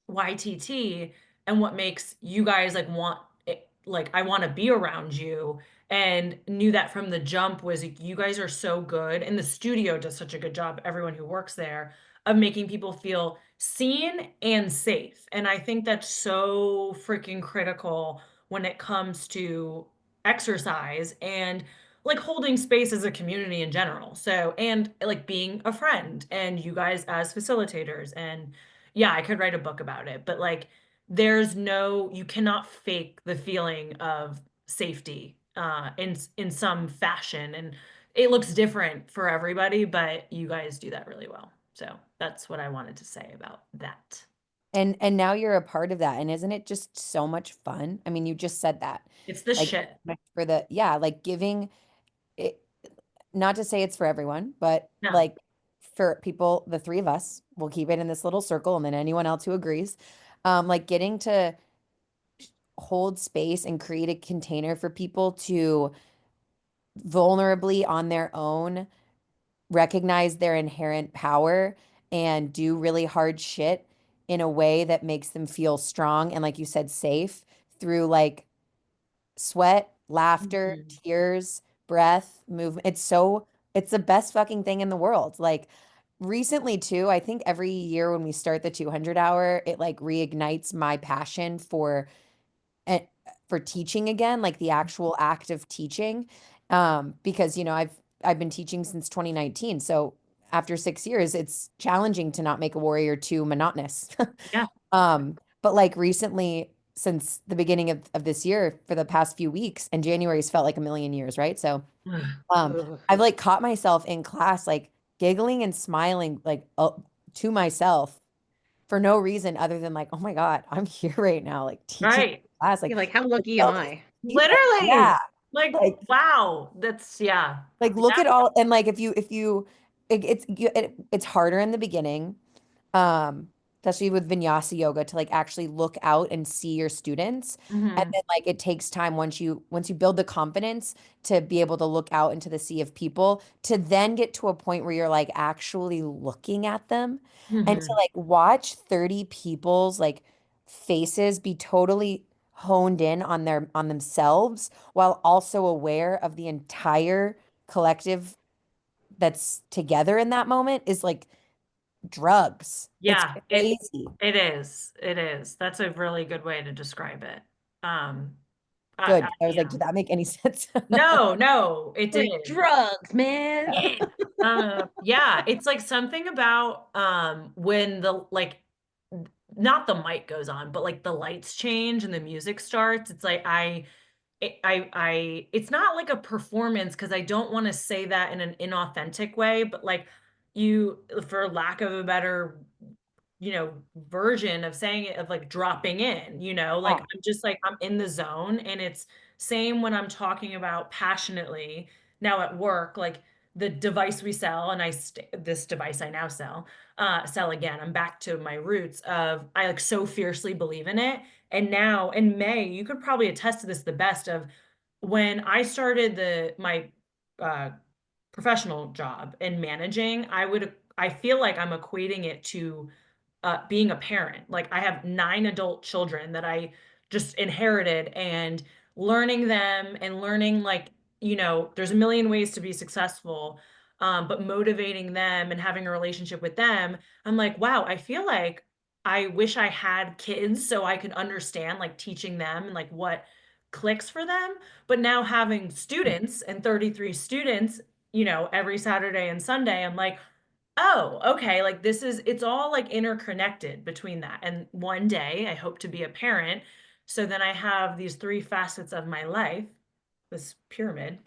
YTT and what makes you guys like want it, like I want to be around you, and knew that from the jump was like, you guys are so good, and the studio does such a good job, everyone who works there, of making people feel seen and safe. And I think that's so freaking critical when it comes to exercise and like holding space as a community in general. So, and like being a friend and you guys as facilitators. And yeah, I could write a book about it, but like you cannot fake the feeling of safety in some fashion. And it looks different for everybody, but you guys do that really well. So that's what I wanted to say about that. And now you're a part of that. And isn't it just so much fun? I mean, you just said that. It's the Like shit. for the yeah, like giving it, not to say it's for everyone, but No. like for people, the three of us, we'll keep it in this little circle and then anyone else who agrees. Like getting to hold space and create a container for people to vulnerably on their own recognize their inherent power and do really hard shit in a way that makes them feel strong and, like you said, safe through like sweat, laughter, Mhm. tears, breath, movement. It's the best fucking thing in the world. Like recently too, I think every year when we start the 200 hour, it like reignites my passion and for teaching again, like the actual act of teaching. Because I've been teaching since 2019. So after 6 years, it's challenging to not make a warrior too monotonous. Yeah. But like recently, since the beginning of this year, for the past few weeks, and January's felt like a million years, right? So um, Ugh. I've like caught myself in class, like giggling and smiling, like to myself for no reason other than like, oh my God, I'm here right now, like teaching Right. class, You're like like, how lucky am all these I? people. Yeah. Literally. Like, Like, wow. That's, yeah. like look Yeah. at all, and like if you it's harder in the beginning, um, especially with vinyasa yoga, to like actually look out and see your students. And Hmm. then like it takes time once you build the confidence to be able to look out into the sea of people, to then get to a point where you're like actually looking at them and to Hmm. like watch 30 people's like faces be totally honed in on themselves while also aware of the entire collective that's together in that moment is like drugs. It's Yeah. crazy. It is. It is. That's a really good way to describe it. Um, Good. I was like, yeah. did that make any sense? No, no, it Like did. drugs, man. Yeah. Yeah, it's like something about when the like not the mic goes on, but like the lights change and the music starts. It's like it's not like a performance because I don't want to say that in an inauthentic way, but like you, for lack of a better, you know, version of saying it, of like dropping in, you know, like Yeah. I'm just like I'm in the zone. And it's same when I'm talking about passionately now at work, like the device we sell, and this device I now sell again. I'm back to my roots of I like so fiercely believe in it. And now in May, you could probably attest to this the best of when I started my uh, professional job and managing, I feel like I'm equating it to being a parent. Like I have 9 adult children that I just inherited, and learning them and learning like, you know, there's a million ways to be successful. But motivating them and having a relationship with them, I'm like, wow, I feel like I wish I had kids so I could understand like teaching them and like what clicks for them. But now having students and 33 students, you know, every Saturday and Sunday, I'm like, oh, okay, it's all like interconnected between that. And one day I hope to be a parent So then I have these three facets of my life, this pyramid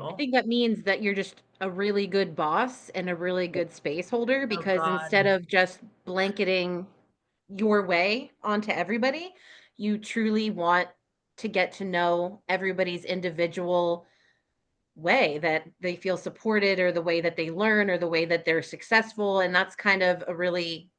I triangle. think that means that you're just a really good boss and a really good space holder Oh because instead God. of just blanketing your way onto everybody, you truly want to get to know everybody's individual way that they feel supported or the way that they learn or the way that they're successful. And that's kind of a really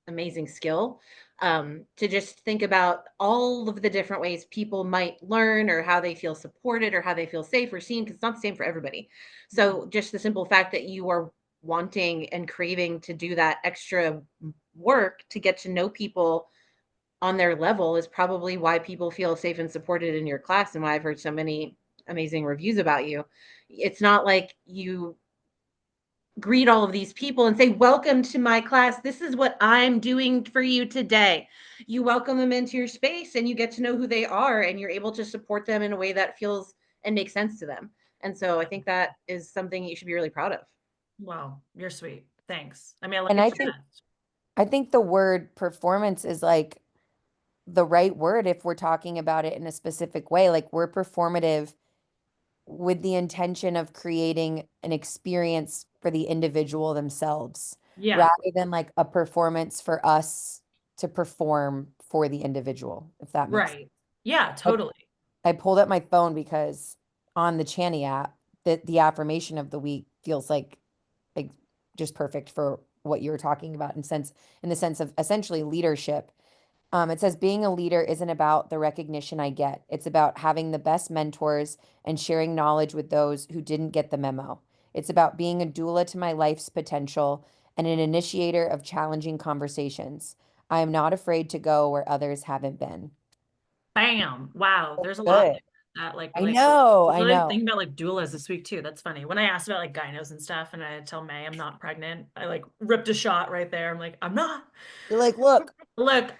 amazing skill, to just think about all of the different ways people might learn or how they feel supported or how they feel safe or seen, because it's not the same for everybody. So just the simple fact that you are wanting and craving to do that extra work to get to know people on their level is probably why people feel safe and supported in your class and why I've heard so many amazing reviews about you. It's not like you greet all of these people and say, "Welcome to my class. This is what I'm doing for you today." You welcome them into your space and you get to know who they are and you're able to support them in a way that feels and makes sense to them. And so I think that is something you should be really proud of. Wow, you're sweet. Thanks. I mean, I love And your I think the word performance is like the right word if we're talking about it in a specific way. Like we're performative with the intention of creating an experience for the individual themselves Yeah, rather than like a performance for us to perform for the individual, if that makes sense. right. Yeah, Like totally. I pulled up my phone because on the Channy app, the affirmation of the week feels like just perfect for what you were talking about in the sense of essentially leadership. It says being a leader isn't about the recognition I get. It's about having the best mentors and sharing knowledge with those who didn't get the memo. It's about being a doula to my life's potential and an initiator of challenging conversations. I am not afraid to go where others haven't been. Bam. Wow. There's a lot Good. there that like I relate. know. I was I really know. thinking about like doulas this week too. That's funny. When I asked about like gynos and stuff and I tell May I'm not pregnant, I like ripped a shot right there. I'm like, I'm not. You're like, look, Look,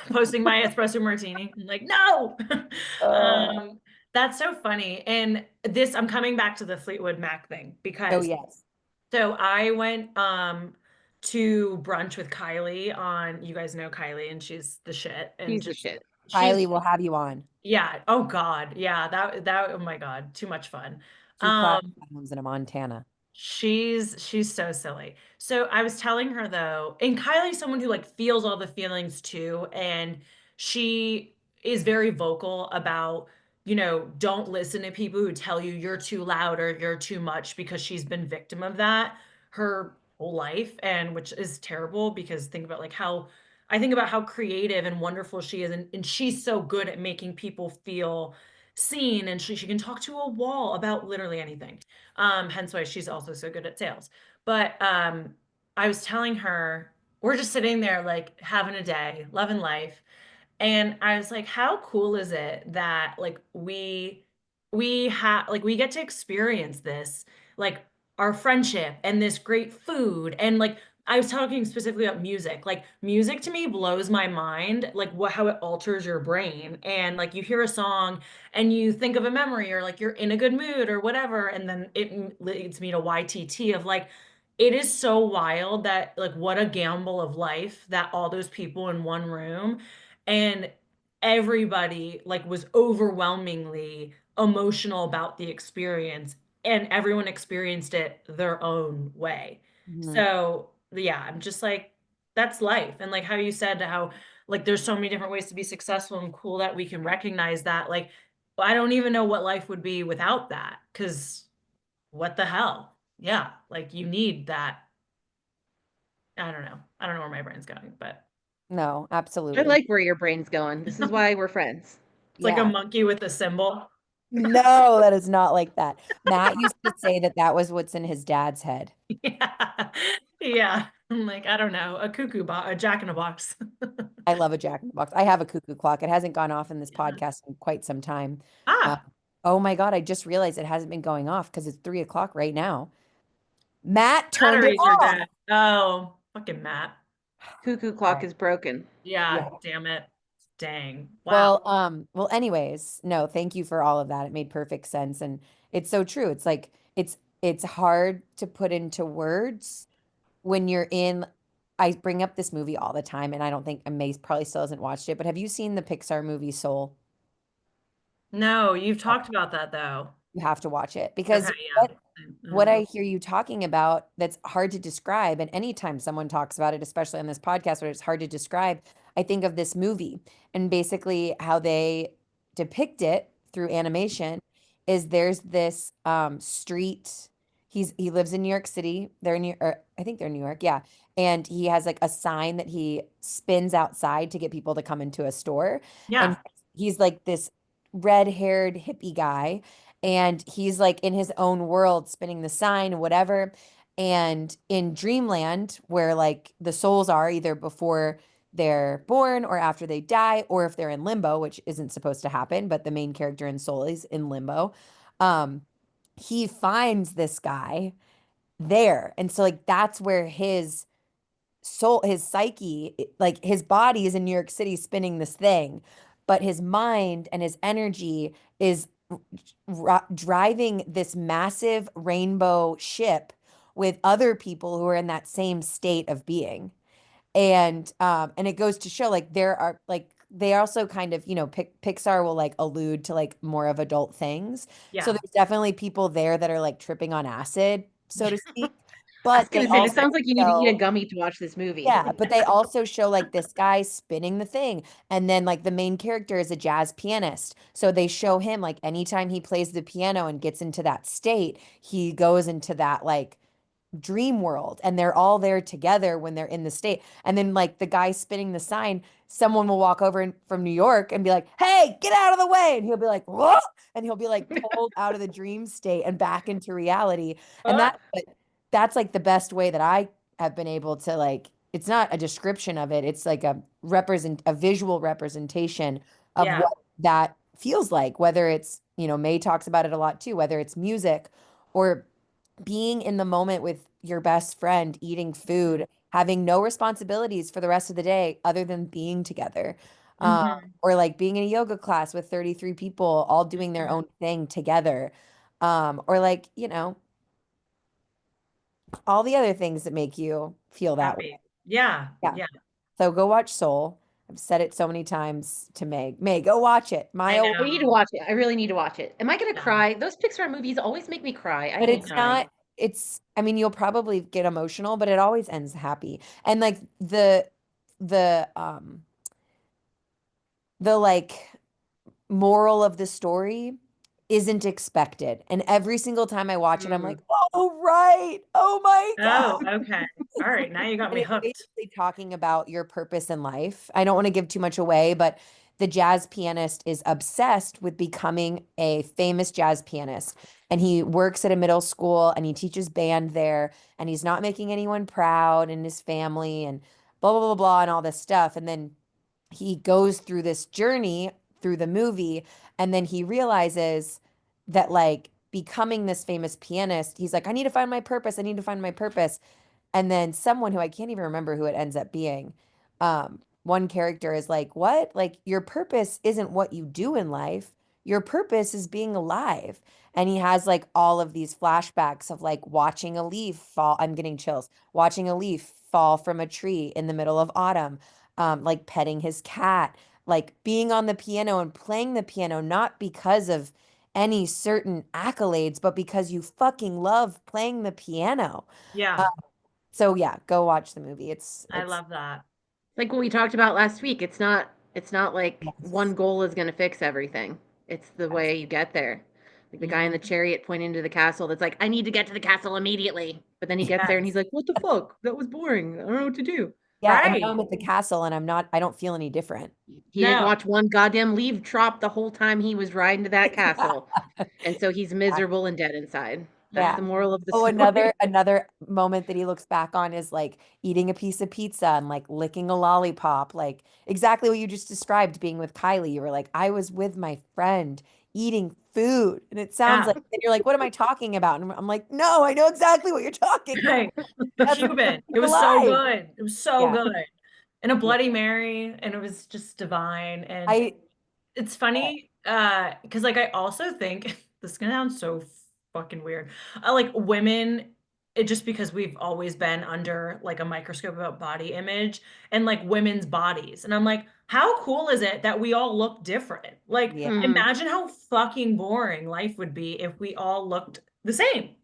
posting my espresso martini. I'm like, no. uh, Um, that's so funny. And this, I'm coming back to the Fleetwood Mac thing oh because yes, so I went to brunch with Kylie on, you guys know Kylie and she's the shit and She's the just shit. she's Kylie will have you on. yeah, oh God. Yeah, that oh my God, too much fun. Two class Um homes in a Montana. she's so silly. So I was telling her though, and Kylie's someone who like feels all the feelings too, and she is very vocal about, don't listen to people who tell you you're too loud or you're too much because she's been victim of that her whole life, and which is terrible because think about like how I think about how creative and wonderful she is, and she's so good at making people feel seen, and she can talk to a wall about literally anything. Hence why she's also so good at sales. But I was telling her, we're just sitting there like having a day, loving life. And I was like, how cool is it that like we get to experience this, like our friendship and this great food and like I was talking specifically about music. Like music to me blows my mind, like what how it alters your brain. And like you hear a song and you think of a memory or like you're in a good mood or whatever, and then it leads me to YTT of like it is so wild that like what a gamble of life that all those people in one room and everybody like was overwhelmingly emotional about the experience and everyone experienced it their own way. Mhm. So yeah, I'm just like that's life. And like how you said how like there's so many different ways to be successful and cool that we can recognize that like I don't even know what life would be without that because what the hell, yeah, like you need that. I don't know where my brain's going, but No, I absolutely. like where your brain's going. This is why we're friends. it's like a Yeah. monkey with a symbol. No, that is not like that. Matt used to say that that was what's in his dad's head. Yeah. Yeah. I'm like, I don't know, a cuckoo box, a jack in a box. I love a Jack in the Box. I have a cuckoo clock. It hasn't gone off in this Yeah. podcast in quite some time. Uh, Ah, oh my God, I just realized it hasn't been going off because it's 3 o'clock right now. Matt turned it batteries are off. dead. Oh, fucking Matt. Cuckoo All clock right. is broken. Yeah, Yeah. damn it. Dang. Wow. Well, anyways, no, thank you for all of that. It made perfect sense. And it's so true. It's like it's hard to put into words when you're in I bring up this movie all the time, and I don't think May probably still hasn't watched it, but have you seen the Pixar movie Soul? No, you've talked about that though. You have to watch it Okay, because yeah. what I hear you talking about that's hard to describe, and anytime someone talks about it, especially on this podcast where it's hard to describe, I think of this movie and basically how they depict it through animation is there's this street. He lives in New York City. They're in I think they're in New York, yeah. And he has like a sign that he spins outside to get people to come into a store. And Yeah. he's like this red-haired hippie guy and he's like in his own world spinning the sign, whatever. And in Dreamland, where like the souls are either before they're born or after they die, or if they're in limbo, which isn't supposed to happen, but the main character in Soul is in limbo. Um, he finds this guy there. And so like that's where his soul, his psyche, like his body is in New York City spinning this thing, but his mind and his energy is driving this massive rainbow ship with other people who are in that same state of being. And it goes to show like there are like they also kind of, Pixar will like allude to like more of adult things. So Yeah. there's definitely people there that are like tripping on acid, so to speak. I was But they gonna say, this also sounds like you need to eat a show gummy to watch this movie. yeah, but they also show like this guy spinning the thing. And then like the main character is a jazz pianist. So they show him like anytime he plays the piano and gets into that state, he goes into that like dream world and they're all there together when they're in the state. And then like the guy spinning the sign, someone will walk over from New York and be like, "Hey, get out of the way." And he'll be like, "What?" And he'll be like pulled out of the dream state and back into reality. And Uh, that's like the best way that I have been able to like it's not a description of it. It's like a visual representation of yeah. what that feels like, whether it's, May talks about it a lot too, whether it's music or being in the moment with your best friend, eating food, having no responsibilities for the rest of the day other than being together. Um, Hmm. or like being in a yoga class with 33 people all doing their own thing together. Or like, all the other things that make you feel that way. Happy. Yeah. Yeah. Yeah. So go watch Soul. I've said it so many times to Meg. Meg, go watch it. I Maya, I need to know. watch it. I really need to watch it. Am I gonna Yeah. cry? Those Pixar movies always make me cry. I but hate it's crying. not, I mean, you'll probably get emotional, but it always ends happy. And like the the like moral of the story isn't expected. And every single time I watch it, I'm like, Mm. oh, right. Oh my Oh, God. okay. All right. Now you got And me it's hooked. basically talking about your purpose in life. I don't want to give too much away, but the jazz pianist is obsessed with becoming a famous jazz pianist. And he works at a middle school and he teaches band there. And he's not making anyone proud in his family and blah, blah, blah, blah, and all this stuff. And then he goes through this journey through the movie. And then he realizes that, like, becoming this famous pianist, he's like, I need to find my purpose. I need to find my purpose. And then someone who I can't even remember who it ends up being, one character is like, what? Like, your purpose isn't what you do in life. Your purpose is being alive. And he has like all of these flashbacks of like watching a leaf fall. I'm getting chills. Watching a leaf fall from a tree in the middle of autumn, like petting his cat, like being on the piano and playing the piano, not because of any certain accolades, but because you fucking love playing the piano. Yeah. So yeah, go watch the movie. It's I it's love that. Like what we talked about last week. It's not like one yes, goal is gonna fix everything. It's the yes, way you get there. Like the guy in the Mhm. chariot pointing to the castle that's like, I need to get to the castle immediately. But then he gets there and he's Yes. like, what the fuck? That was boring. I don't know what to do. yeah. And now Right. I'm at the castle, and I don't feel any different. He didn't No. watch one goddamn leaf drop the whole time he was riding to that castle. And so he's miserable and dead inside. That's Yeah. the moral of the Oh, another story. another moment that he looks back on is like eating a piece of pizza and like licking a lollipop, like exactly what you just described being with Kylie. You were like, I was with my friend eating food. And it sounds Yeah. like, and you're like, what am I talking about? And I'm like, no, I know exactly what you're talking about. Right. That's Cuban. It being was so alive. good. It was so Yeah. good. And a Yeah. Bloody Mary, and it was just divine. And I it's funny, because like I also think this is gonna sound so fucking weird. I like women it just because we've always been under like a microscope about body image and like women's bodies. And I'm like, how cool is it that we all look different? Like, Yeah. Hmm. imagine how fucking boring life would be if we all looked the same.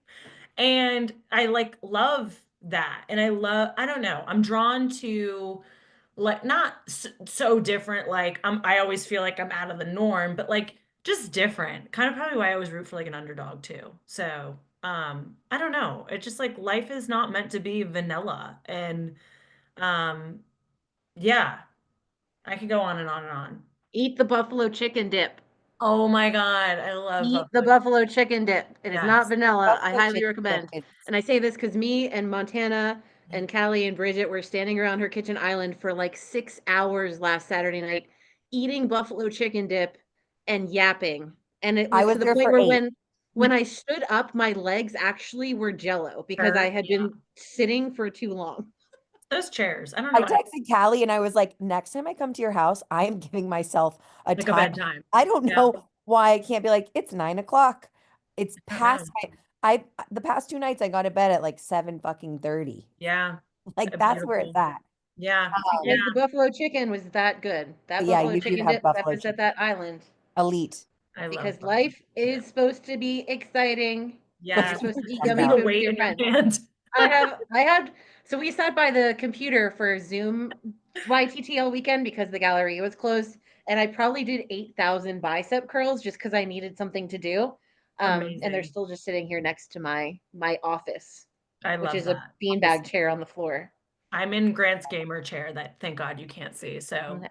And I like love that. And I don't know, I'm drawn to like not so different. Like I always feel like I'm out of the norm, but like just different. Kind of probably why I always root for like an underdog too. So, I don't know. It's just like life is not meant to be vanilla. And um, yeah, I could go on and on and on. Eat the buffalo chicken dip. Oh my God, I love Eat the buffalo. buffalo chicken dip. It is not Yes. vanilla. I Buffalo highly chicken dip recommend. is And I say this because me and Montana and Callie and Bridget were standing around her kitchen island for like 6 hours last Saturday night, eating buffalo chicken dip and yapping. And it I was was to the there point for where 8. when I stood up, my legs actually were jello because I Sure. had Yeah. been sitting for too long. Those chairs. I don't know I what happened. texted Callie and I was like, next time I come to your house, I am giving myself a Like a time. bedtime. I don't Yeah. know why I can't be like, it's 9 o'clock. It's I don't know. past I the past 2 nights I got to bed at like 7 fucking 30. Yeah. Like that's where it's Beautiful. at. Yeah. It's Yeah. because the buffalo chicken was that good. That But yeah, buffalo you do chicken have dip kept buffalo us at chicken. that island. Elite. I love Because buffalo. life is supposed to be exciting. You're Yeah. supposed to eat Comes gummy Feel the out. bears with weight your in your friends. hand. I had so we sat by the computer for Zoom YTT all weekend because the gallery was closed, and I probably did 8,000 bicep curls just because I needed something to do. And they're Amazing. still just sitting here next to my office, I which love is a that. This- beanbag chair on the floor. I'm in Grant's gamer chair that thank God you can't see. So, Nice.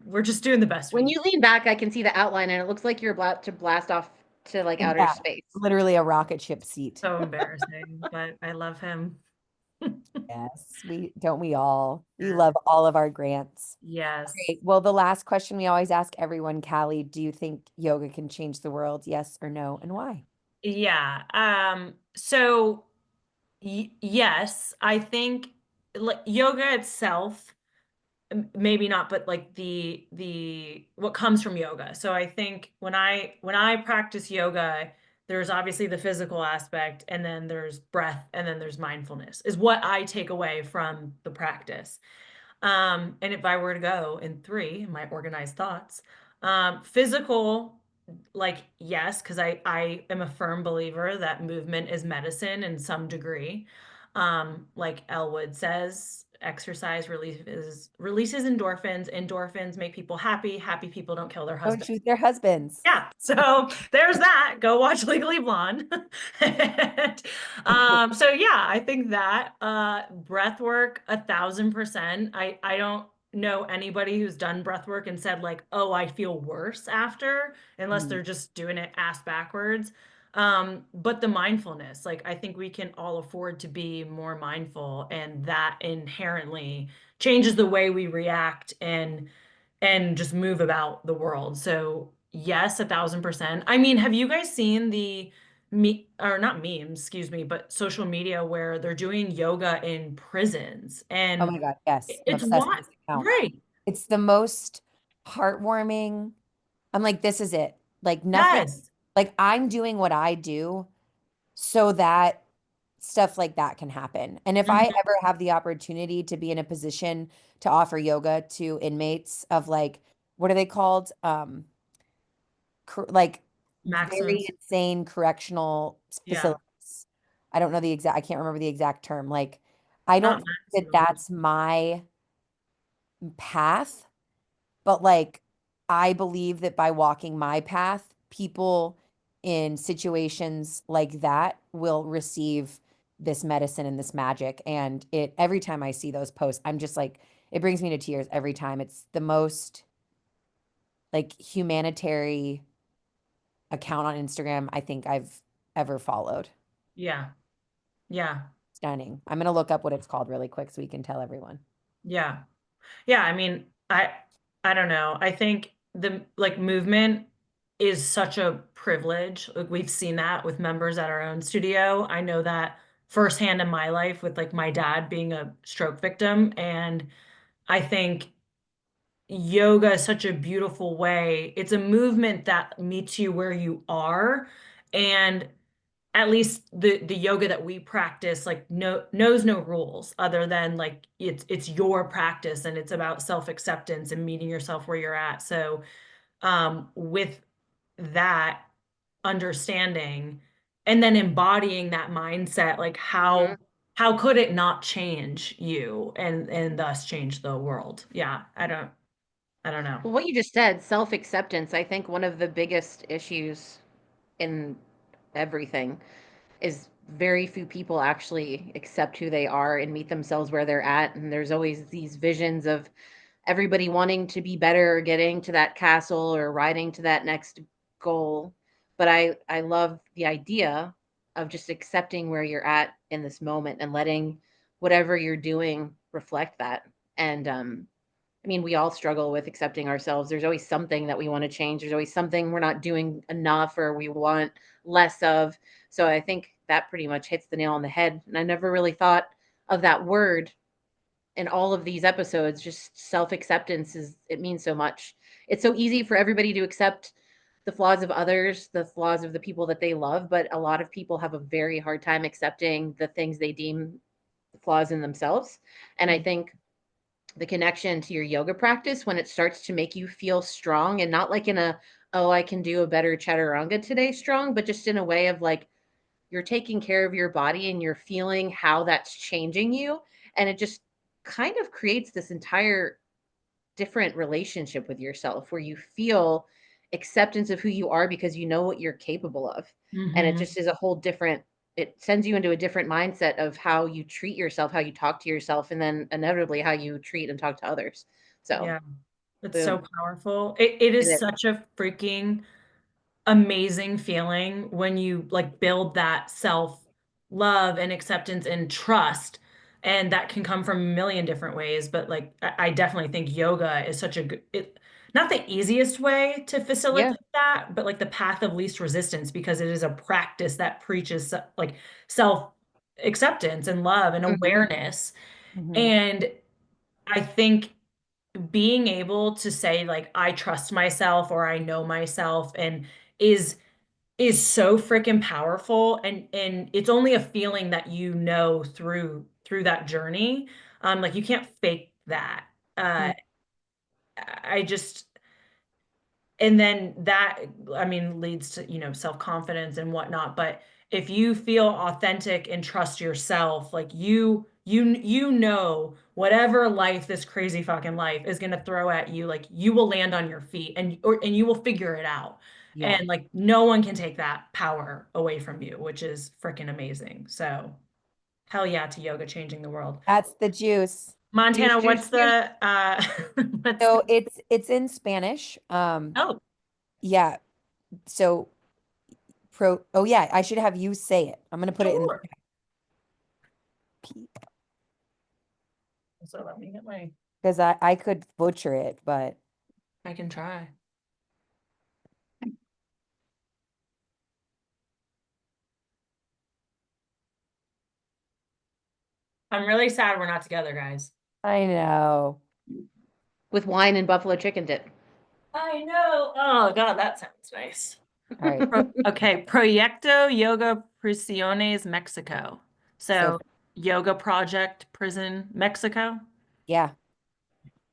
we're just doing the best we When can. you lean back, I can see the outline, and it looks like you're about to blast off to like outer Yeah, space. literally a rocket ship seat. So embarrassing, but I love him. Yes, we all. We Yeah. love all of our grants. Yes. Great. Well, the last question we always ask everyone, Callie, do you think yoga can change the world? Yes or no, and why? Yeah. So y yes, I think like yoga itself, maybe not, but like the what comes from yoga. So I think when I practice yoga, there's obviously the physical aspect, and then there's breath, and then there's mindfulness, is what I take away from the practice. And if I were to go in three, my organized thoughts, physical, like yes, because I am a firm believer that movement is medicine in some degree. Like Elwood says, exercise releases endorphins. Endorphins make people happy. Happy people don't kill their Don't husband. shoot their husbands. Yeah, so there's that. Go watch Legally Blonde. And, so yeah, I think that breath work 1,000%. I don't know anybody who's done breath work and said like, oh, I feel worse after, unless Mm. they're just doing it ass backwards. But the mindfulness, like I think we can all afford to be more mindful, and that inherently changes the way we react and just move about the world. So yes, 1,000%. I mean, have you guys seen the me or not memes, excuse me, but social media where they're doing yoga in prisons Oh and my God, yes. I'm it's obsessed with what? this account. Right. It's the most heartwarming. I'm like, this is it. Like nothing, Yes. like I'm doing what I do so that stuff like that can happen. And if I Mhm. ever have the opportunity to be in a position to offer yoga to inmates of like, what are they called? Like very Maxims. insane correctional Yeah. facilities. I don't know the exact, I can't remember the exact term. Like, I don't Not think that maximum. that's my path, but like, I believe that by walking my path, people in situations like that will receive this medicine and this magic. And it, every time I see those posts, I'm just like, it brings me to tears every time. It's the most like humanitarian account on Instagram I think I've ever followed. Yeah. Yeah. Stunning. I'm gonna look up what it's called really quick so we can tell everyone. Yeah. Yeah, I mean, I don't know. I think the like movement is such a privilege. Like we've seen that with members at our own studio. I know that firsthand in my life with like my dad being a stroke victim. And I think yoga is such a beautiful way. It's a movement that meets you where you are. And at least the yoga that we practice like knows no rules other than like it's your practice and it's about self-acceptance and meeting yourself where you're at. So with that understanding and then embodying that mindset, like Hmm. how could it not change you and thus change the world? Yeah, I don't know. Well, what you just said, self-acceptance, I think one of the biggest issues in everything is very few people actually accept who they are and meet themselves where they're at. And there's always these visions of everybody wanting to be better or getting to that castle or riding to that next goal. But I love the idea of just accepting where you're at in this moment and letting whatever you're doing reflect that. And I mean, we all struggle with accepting ourselves. There's always something that we want to change. There's always something we're not doing enough or we want less of. So I think that pretty much hits the nail on the head. And I never really thought of that word in all of these episodes. Just self-acceptance is it means so much. It's so easy for everybody to accept the flaws of others, the flaws of the people that they love, but a lot of people have a very hard time accepting the things they deem flaws in themselves. And I think the connection to your yoga practice when it starts to make you feel strong and not like in a, oh, I can do a better chaturanga today strong, but just in a way of like you're taking care of your body and you're feeling how that's changing you. And it just kind of creates this entire different relationship with yourself where you feel acceptance of who you are because you know what you're capable of. And it Hmm. just is a whole different, it sends you into a different mindset of how you treat yourself, how you talk to yourself, and then inevitably how you treat and talk to others. So, Yeah, it's so boom. powerful. It It is is. such a freaking amazing feeling when you like build that self love and acceptance and trust. And that can come from a million different ways. But like, I definitely think yoga is such a good, not the easiest way to Yeah. facilitate that, but like the path of least resistance because it is a practice that preaches like self acceptance and love and Hmm. awareness. Hmm. And I think being able to say like I trust myself or I know myself and is is so freaking powerful and it's only a feeling that you know through that journey. Like you can't fake that. Uh I just and then that I mean leads to, self-confidence and whatnot. But if you feel authentic and trust yourself, like you know whatever life, this crazy fucking life is gonna throw at you, like you will land on your feet and you will figure it out. Yeah. And like no one can take that power away from you, which is freaking amazing. So hell yeah to yoga changing the world. That's the juice. Juice, Montana, juice, what's juice. the what's the So it's in Spanish. oh Yeah. So oh yeah, I should have you say it. I'm gonna put it in the sure. So let me get my because I could butcher it, but I can try. I'm really sad we're not together, guys. I know. With wine and buffalo chicken dip. I know. Oh God, that sounds nice. All right. Okay, Proyecto Yoga Prisiones Mexico. So So Yoga Project Prison Mexico. yeah.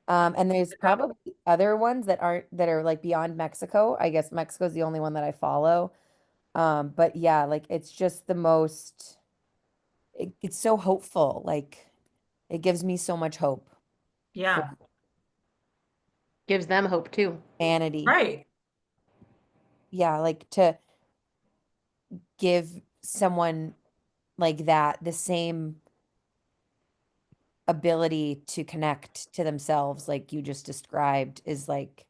And there's probably other ones that are like beyond Mexico. I guess Mexico's the only one that I follow. But yeah, like it's just the most it's so hopeful. Like it gives me so much hope for Yeah, Gives them hope too. humanity. right. Yeah, like to give someone like that the same ability to connect to themselves like you just described is like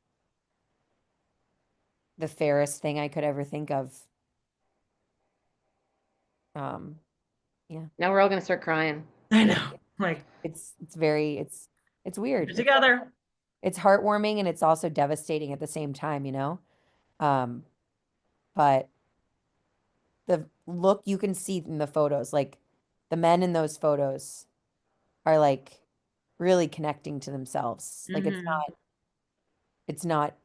the fairest thing I could ever think of. Um, yeah. Now we're all going to start crying. I know. Like, It's very it's weird. we're together. It's heartwarming and it's also devastating at the same time, you know? Um, but the look you can see in the photos, like the men in those photos are like really connecting to themselves. Like Hmm. it's not,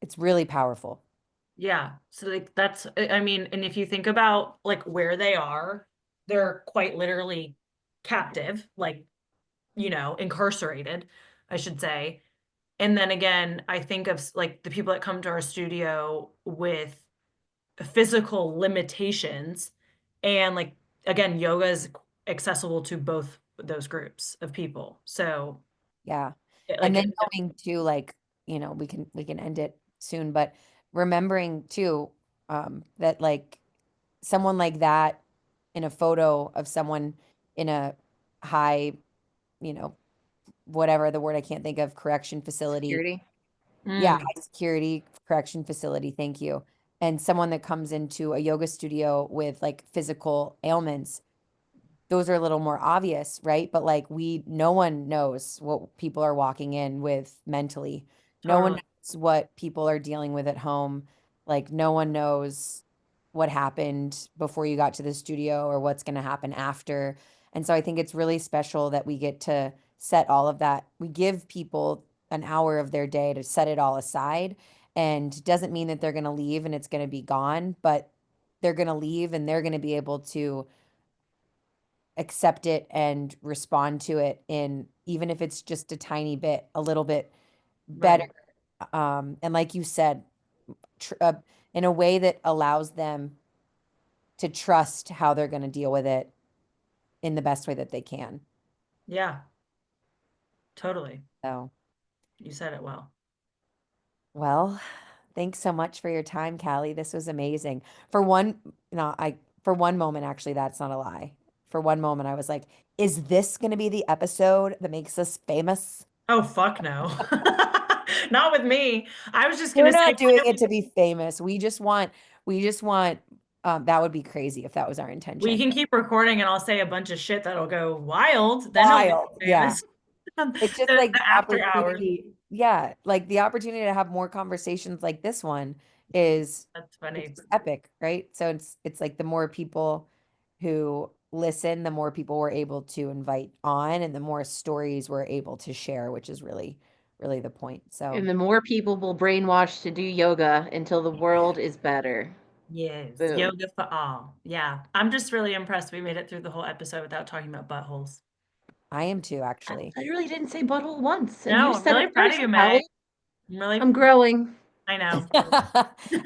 it's really powerful. Yeah. So like that's I mean, and if you think about like where they are, they're quite literally captive, like, incarcerated, I should say. And then again, I think of like the people that come to our studio with physical limitations, and like again, yoga is accessible to both those groups of people. So Yeah. And like then going to like, we can end it soon, but remembering too, that like someone like that in a photo of someone in a high, you know, whatever the word I can't think of, correction facility. Security. Yeah, mm, high security correction facility. Thank you. And someone that comes into a yoga studio with like physical ailments, those are a little more obvious, right? But like no one knows what people are walking in with mentally. No one totally. knows what people are dealing with at home. Like no one knows what happened before you got to the studio or what's going to happen after. And so I think it's really special that we get to set all of that. We give people an hour of their day to set it all aside. And doesn't mean that they're going to leave and it's going to be gone, but they're going to leave and they're going to be able to accept it and respond to it in, even if it's just a tiny bit, a little bit better. Right. And like you said, tr in a way that allows them to trust how they're going to deal with it in the best way that they can. Yeah, totally. So, You said it well. well, thanks so much for your time, Callie. This was amazing. For one, no, for one moment, actually, that's not a lie. For one moment, I was like, is this going to be the episode that makes us famous? Oh, fuck no. Not with me. I was just We're gonna say, not why doing don't it to be famous. We just want, that would be crazy if that was our we intention. can keep recording and I'll say a bunch of shit that'll go wild. Then it'll be Wild. Yeah. famous. The, It's just like the the after hours. opportunity. Yeah. Like the opportunity to have more conversations like this one is That's it's funny. just epic, right? So it's like the more people who listen, the more people we're able to invite on and the more stories we're able to share, which is really, really the point. So And the more people will brainwash to do yoga until the world is better. Yes. Boom. Yoga for all. Yeah. I'm just really impressed we made it through the whole episode without talking about buttholes. I am too, I actually. literally didn't say butthole once, and you No, I'm said it really proud of first, you, May. Callie. I'm really, I'm growing. I know.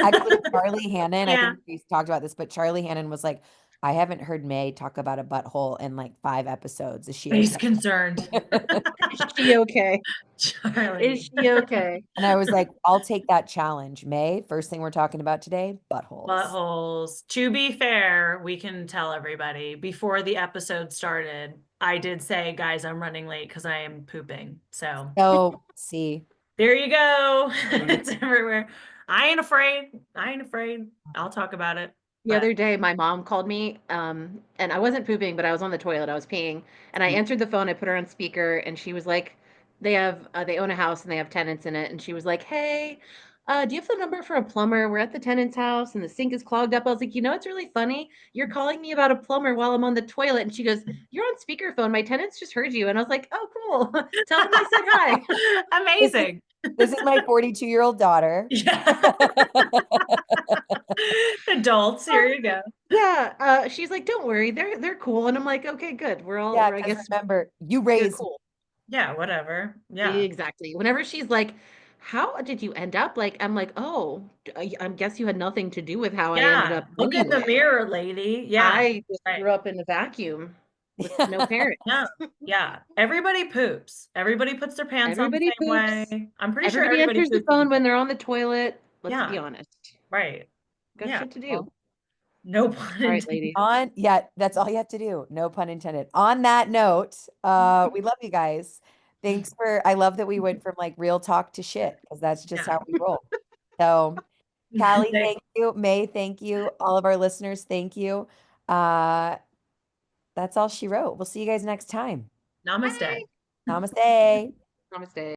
Actually, Charlie Hannon, I Yeah. think we talked about this, but Charlie Hannon was like, I haven't heard May talk about a butthole in like 5 episodes. Is she He's okay? concerned. Is she okay? Is Charlie. she okay? And I was like, I'll take that challenge. May, first thing we're talking about today, buttholes. Buttholes. To be fair, we can tell everybody before the episode started, I did say, guys, I'm running late because I am pooping. So So, see, there you go. see, It's everywhere. I ain't afraid. I ain't afraid. I'll talk about it. The But other day, my mom called me, and I wasn't pooping, but I was on the toilet. I was peeing, and I see. answered the phone. I put her on speaker, and she was like, they own a house and they have tenants in it." And she was like, "Hey, do you have the number for a plumber? We're at the tenant's house, and the sink is clogged up." I was like, "You know, it's really funny. You're calling me about a plumber while I'm on the toilet." And she goes, "You're on speakerphone. My tenants just heard you." And I was like, "Oh, cool. Tell them I said hi." This is amazing. this is my 42-year-old daughter. Yeah. Adults, here you go. Yeah, she's like, "Don't worry, they're cool." And I'm like, "Okay, good. Yeah, I because guess remember, you they're raised me. cool." Yeah, whatever. Yeah. Exactly. Whenever she's like, "How did you end up?" Like, I'm like, "Oh, I guess you had nothing to do with how I ended Yeah. up Look in the anyway. mirror, lady. Yeah. I just Right. grew up in a vacuum with no parents." Yeah. Yeah. Everybody poops. Everybody puts their pants on the Everybody same poops. way. I'm pretty sure Everybody everybody answers the poops at the phone same. when they're on the toilet. Let's be Yeah. honest. Right. Got Yeah. shit to do. Well, no pun All right, intended. ladies. Yeah, that's all you have to do. No pun intended. On that note, we love you guys. I love that we went from like real talk to shit because that's just Yeah. how we roll. So, Callie, They- thank you. May, thank you. All of our listeners, thank you. Uh, that's all she wrote. We'll see you guys next time. Bye. Namaste. Namaste. Namaste.